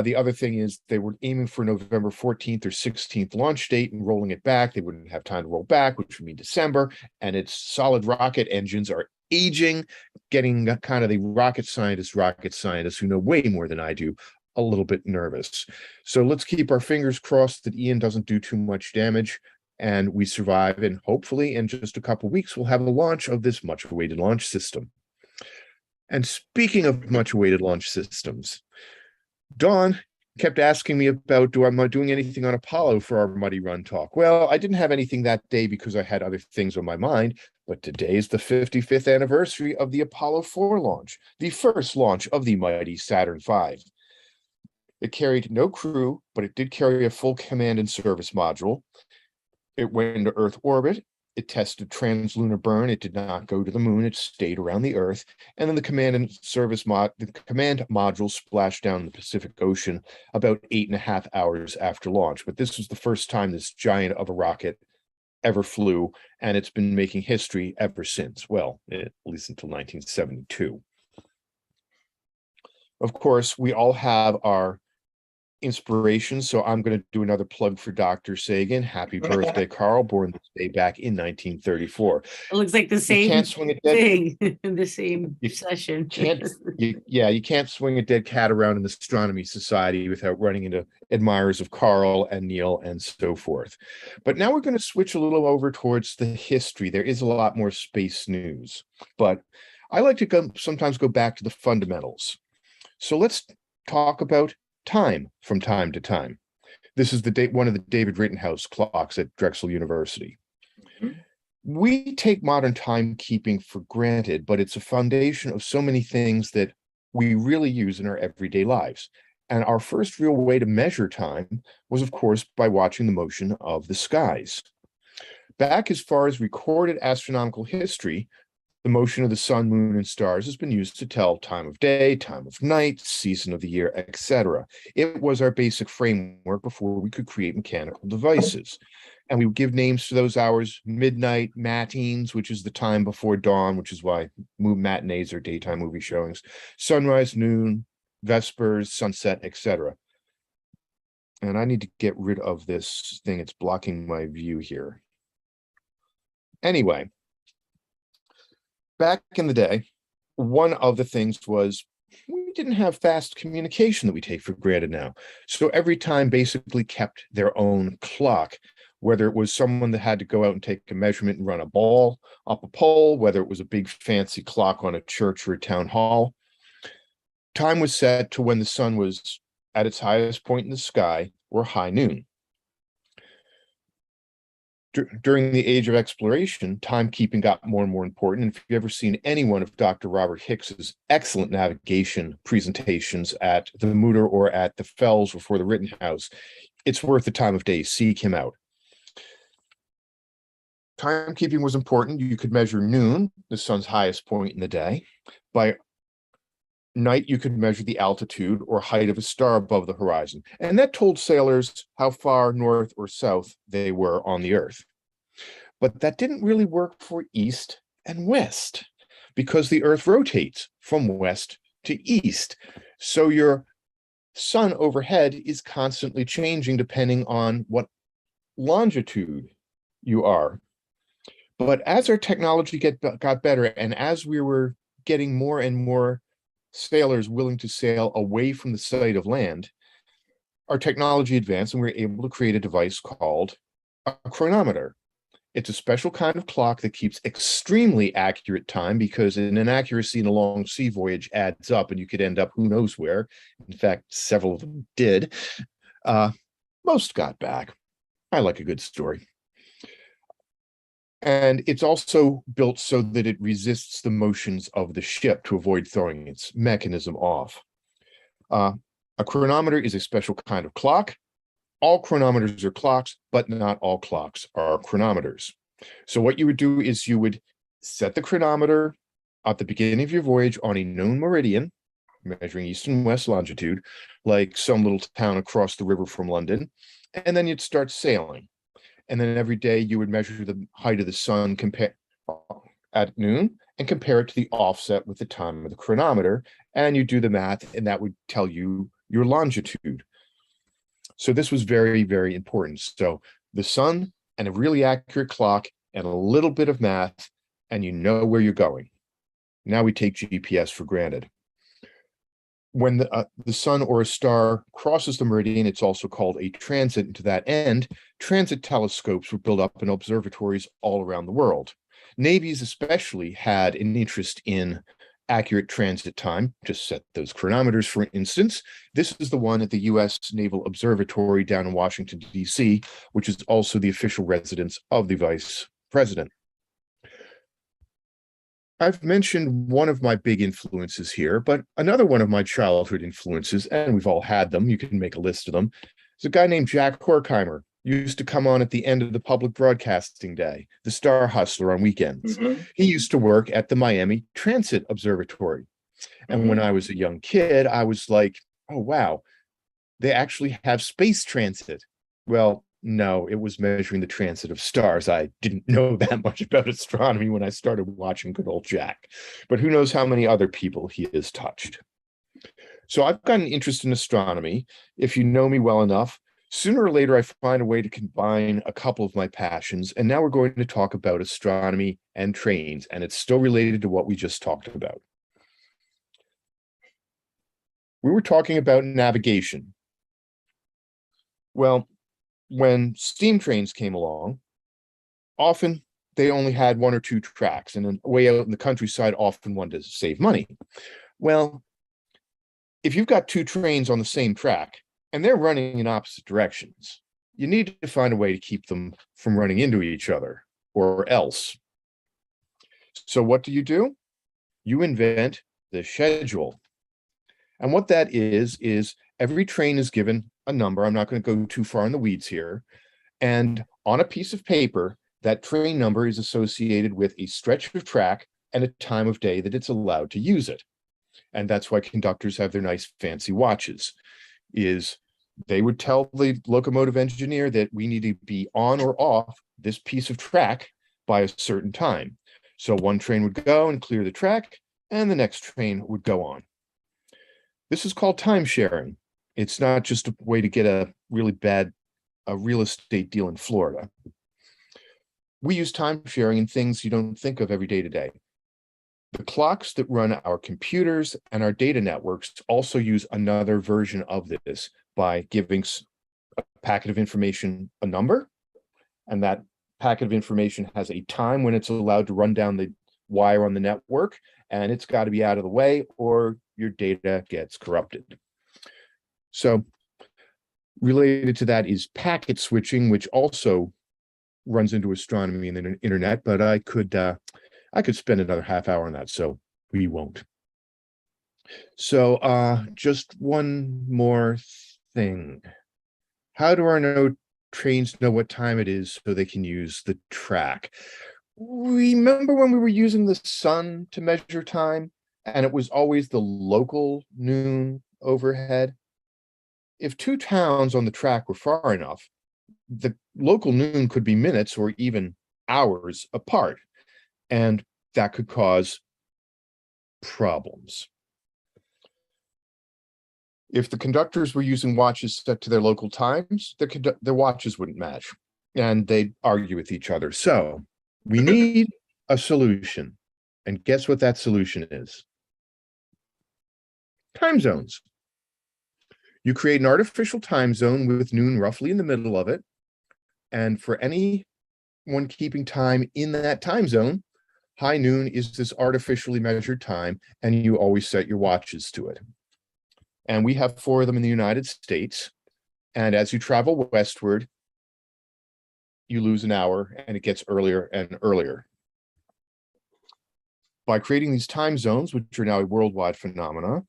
The other thing is they were aiming for November 14th or 16th launch date and rolling it back. They wouldn't have time to roll back, which would mean December. And its solid rocket engines are aging, getting kind of the rocket scientists who know way more than I do, a little bit nervous. So let's keep our fingers crossed that Ian doesn't do too much damage and we survive. And hopefully in just a couple of weeks, we'll have a launch of this much-awaited launch system. And speaking of much-awaited launch systems, Dawn kept asking me about, am I doing anything on Apollo for our Muddy Run talk? Well, I didn't have anything that day because I had other things on my mind, but today is the 55th anniversary of the Apollo 4 launch, the first launch of the mighty Saturn V. It carried no crew, but it did carry a full command and service module. It went into Earth orbit. It tested translunar burn. It did not go to the moon. It stayed around the Earth. And then the command and service the command module splashed down the Pacific Ocean about 8.5 hours after launch. But this was the first time this giant of a rocket ever flew, and it's been making history ever since. Well, at least until 1972. Of course, we all have our inspiration, so I'm going to do another plug for Dr. Sagan. Happy birthday, Carl, born this day back in 1934. It looks like the same thing in the same session. You can't swing a dead cat around in the Astronomy Society without running into admirers of Carl and Neil and so forth. But now we're going to switch a little over towards the history. There is a lot more space news, but I like to sometimes go back to the fundamentals. So let's talk about time from time to time. This is one of the David Rittenhouse clocks at Drexel University. Mm-hmm. We take modern timekeeping for granted, but it's a foundation of so many things that we really use in our everyday lives. And our first real way to measure time was, of course, by watching the motion of the skies. Back as far as recorded astronomical history, the motion of the sun, moon, and stars has been used to tell time of day, time of night, season of the year, etc. It was our basic framework before we could create mechanical devices. And we would give names to those hours: midnight, matines, which is the time before dawn, which is why matinees are daytime movie showings, sunrise, noon, vespers, sunset, etc. And I need to get rid of this thing. It's blocking my view here. Anyway, back in the day, one of the things was we didn't have fast communication that we take for granted now. So every time basically kept their own clock, whether it was someone that had to go out and take a measurement and run a ball up a pole, whether it was a big fancy clock on a church or a town hall. Time was set to when the sun was at its highest point in the sky, or high noon. During the age of exploration, timekeeping got more and more important. And if you've ever seen any one of Dr. Robert Hicks's excellent navigation presentations at the Mutter or at the Fells before the Rittenhouse, it's worth the time of day. Seek him out. timekeeping was important. You could measure noon, the sun's highest point in the day. By night, you could measure the altitude or height of a star above the horizon. And that told sailors how far north or south they were on the Earth. But that didn't really work for east and west because the Earth rotates from west to east. So your sun overhead is constantly changing depending on what longitude you are. But as our technology got better, and as we were getting more and more sailors willing to sail away from the sight of land, our technology advanced and we were able to create a device called a chronometer. It's a special kind of clock that keeps extremely accurate time because an inaccuracy in a long sea voyage adds up and you could end up who knows where. In fact, several of them did. Most got back. I like a good story. And it's also built so that it resists the motions of the ship to avoid throwing its mechanism off. A chronometer is a special kind of clock. All chronometers are clocks, but not all clocks are chronometers. So what you would do is you would set the chronometer at the beginning of your voyage on a known meridian, measuring east and west longitude, like some little town across the river from London, and then you'd start sailing. And then every day you would measure the height of the sun at noon and compare it to the offset with the time of the chronometer, and you do the math, and that would tell you your longitude. So this was very, very important. So the sun and a really accurate clock and a little bit of math, and you know where you're going. Now we take GPS for granted. When the sun or a star crosses the meridian, it's also called a transit. And to that end, transit telescopes were built up in observatories all around the world. Navies especially had an interest in accurate transit time. Just set those chronometers, for instance. This is the one at the U.S. Naval Observatory down in Washington, D.C., which is also the official residence of the Vice President. I've mentioned one of my big influences here, but another one of my childhood influences, and we've all had them, you can make a list of them, is a guy named Jack Horkheimer. Used to come on at the end of the public broadcasting day, the Star Hustler on weekends. Mm-hmm. He used to work at the Miami Transit Observatory. And when I was a young kid, I was like, oh, wow, they actually have space transit. Well, no, it was measuring the transit of stars. I didn't know that much about astronomy when I started watching good old Jack. But who knows how many other people he has touched. So I've got an interest in astronomy. If you know me well enough, sooner or later, I find a way to combine a couple of my passions, and now we're going to talk about astronomy and trains, and it's still related to what we just talked about. We were talking about navigation. Well, when steam trains came along, often they only had one or two tracks, and then way out in the countryside, often wanted to save money. Well, if you've got two trains on the same track, and they're running in opposite directions, you need to find a way to keep them from running into each other, or else. So what do? You invent the schedule. And what that is every train is given a number. I'm not going to go too far in the weeds here. And on a piece of paper, that train number is associated with a stretch of track and a time of day that it's allowed to use it. And that's why conductors have their nice fancy watches, is they would tell the locomotive engineer that we need to be on or off this piece of track by a certain time. So one train would go and clear the track, and the next train would go on. This is called time sharing. It's not just a way to get a really bad real estate deal in Florida. We use time sharing in things you don't think of every day to day. The clocks that run our computers and our data networks also use another version of this by giving a packet of information a number, and that packet of information has a time when it's allowed to run down the wire on the network, and it's got to be out of the way or your data gets corrupted. So related to that is packet switching, which also runs into astronomy and the internet, but I could spend another half hour on that, so we won't. So just one more thing. How do I know trains know what time it is so they can use the track. Remember when we were using the sun to measure time and it was always the local noon overhead? If two towns on the track were far enough, the local noon could be minutes or even hours apart, and that could cause problems. If the conductors were using watches set to their local times, their watches wouldn't match, and they'd argue with each other. So we need a solution. And guess what that solution is? Time zones. You create an artificial time zone with noon roughly in the middle of it. And for anyone keeping time in that time zone, high noon is this artificially measured time, and you always set your watches to it. And we have 4 of them in the United States. And as you travel westward, you lose an hour and it gets earlier and earlier. By creating these time zones, which are now a worldwide phenomenon,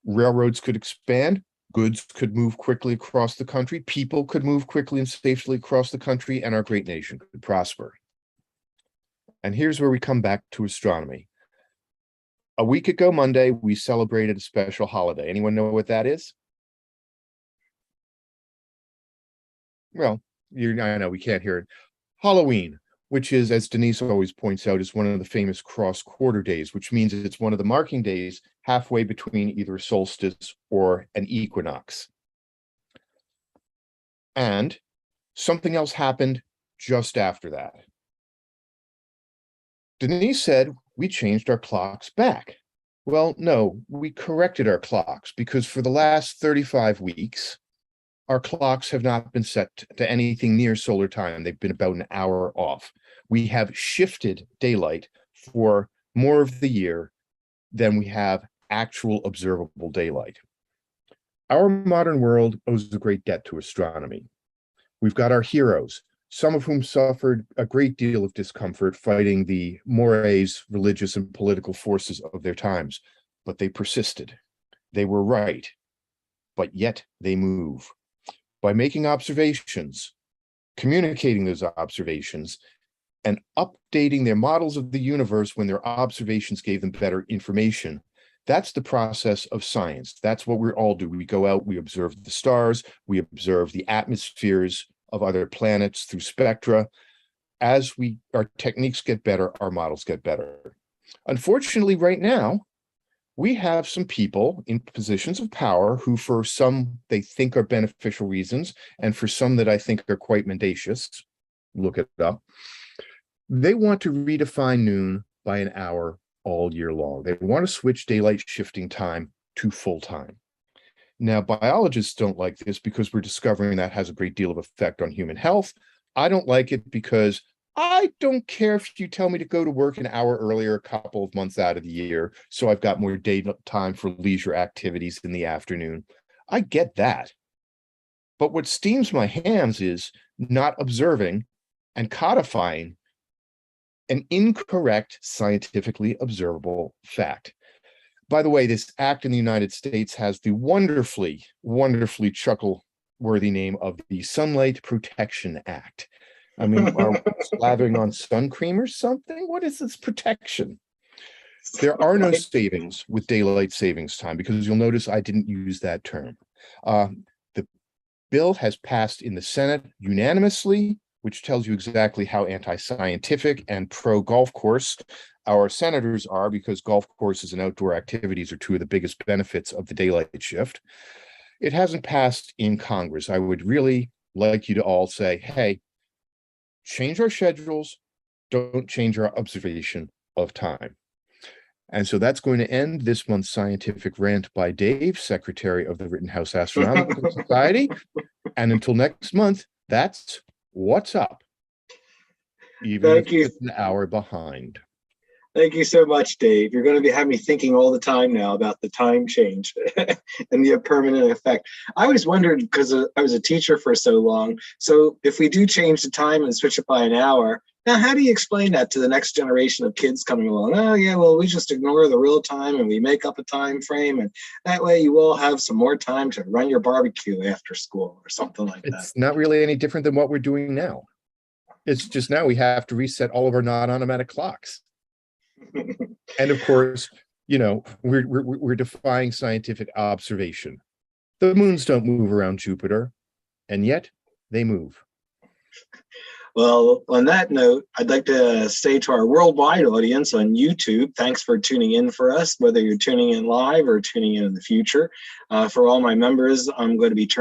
railroads could expand, goods could move quickly across the country, people could move quickly and safely across the country, and our great nation could prosper. And here's where we come back to astronomy. A week ago Monday, we celebrated a special holiday. Anyone know what that is? Well, I know we can't hear it. Halloween, which is, as Denise always points out, is one of the famous cross-quarter days, which means it's one of the marking days halfway between either a solstice or an equinox. And something else happened just after that. Denise said we changed our clocks back. Well, no, we corrected our clocks because for the last 35 weeks, our clocks have not been set to anything near solar time. They've been about an hour off. We have shifted daylight for more of the year than we have actual observable daylight. Our modern world owes a great debt to astronomy. We've got our heroes, some of whom suffered a great deal of discomfort fighting the mores, religious and political forces of their times, but they persisted. They were right, but yet they move. By making observations, communicating those observations, and updating their models of the universe when their observations gave them better information. That's the process of science. That's what we all do. We go out, we observe the stars, we observe the atmospheres of other planets through spectra. As our techniques get better, our models get better. Unfortunately, right now, we have some people in positions of power who, for some they think are beneficial reasons, and for some that I think are quite mendacious, look it up, they want to redefine noon by an hour all year long. They want to switch daylight shifting time to full time. Now, biologists don't like this because we're discovering that has a great deal of effect on human health. I don't like it because I don't care if you tell me to go to work an hour earlier a couple of months out of the year, so I've got more daytime for leisure activities in the afternoon. I get that. But what steams my hands is not observing and codifying an incorrect, scientifically observable fact. By the way, this act in the United States has the wonderfully, wonderfully chuckle-worthy name of the Sunlight Protection Act. I mean, are we slathering on sun cream or something? What is this protection? There are no savings with daylight savings time because you'll notice I didn't use that term. The bill has passed in the Senate unanimously, which tells you exactly how anti-scientific and pro-golf course our senators are, because golf courses and outdoor activities are 2 of the biggest benefits of the daylight shift. It hasn't passed in Congress. I would really like you to all say, hey, change our schedules, don't change our observation of time. And so that's going to end this month's scientific rant by Dave, Secretary of the Rittenhouse Astronomical Society. And until next month, that's what's up, even if it's an hour behind. Thank you so much, Dave. You're going to have me thinking all the time now about the time change and the permanent effect. I always wondered, because I was a teacher for so long, so if we do change the time and switch it by an hour, Now, how do you explain that to the next generation of kids coming along? Oh, yeah, well, we just ignore the real time and we make up a time frame, and that way you will have some more time to run your barbecue after school or something like that. It's not really any different than what we're doing now. It's just now we have to reset all of our non-automatic clocks. And of course, you know, we're defying scientific observation. The moons don't move around Jupiter, and yet they move. Well, on that note, I'd like to say to our worldwide audience on YouTube, thanks for tuning in for us, whether you're tuning in live or tuning in the future. For all my members, I'm going to be turning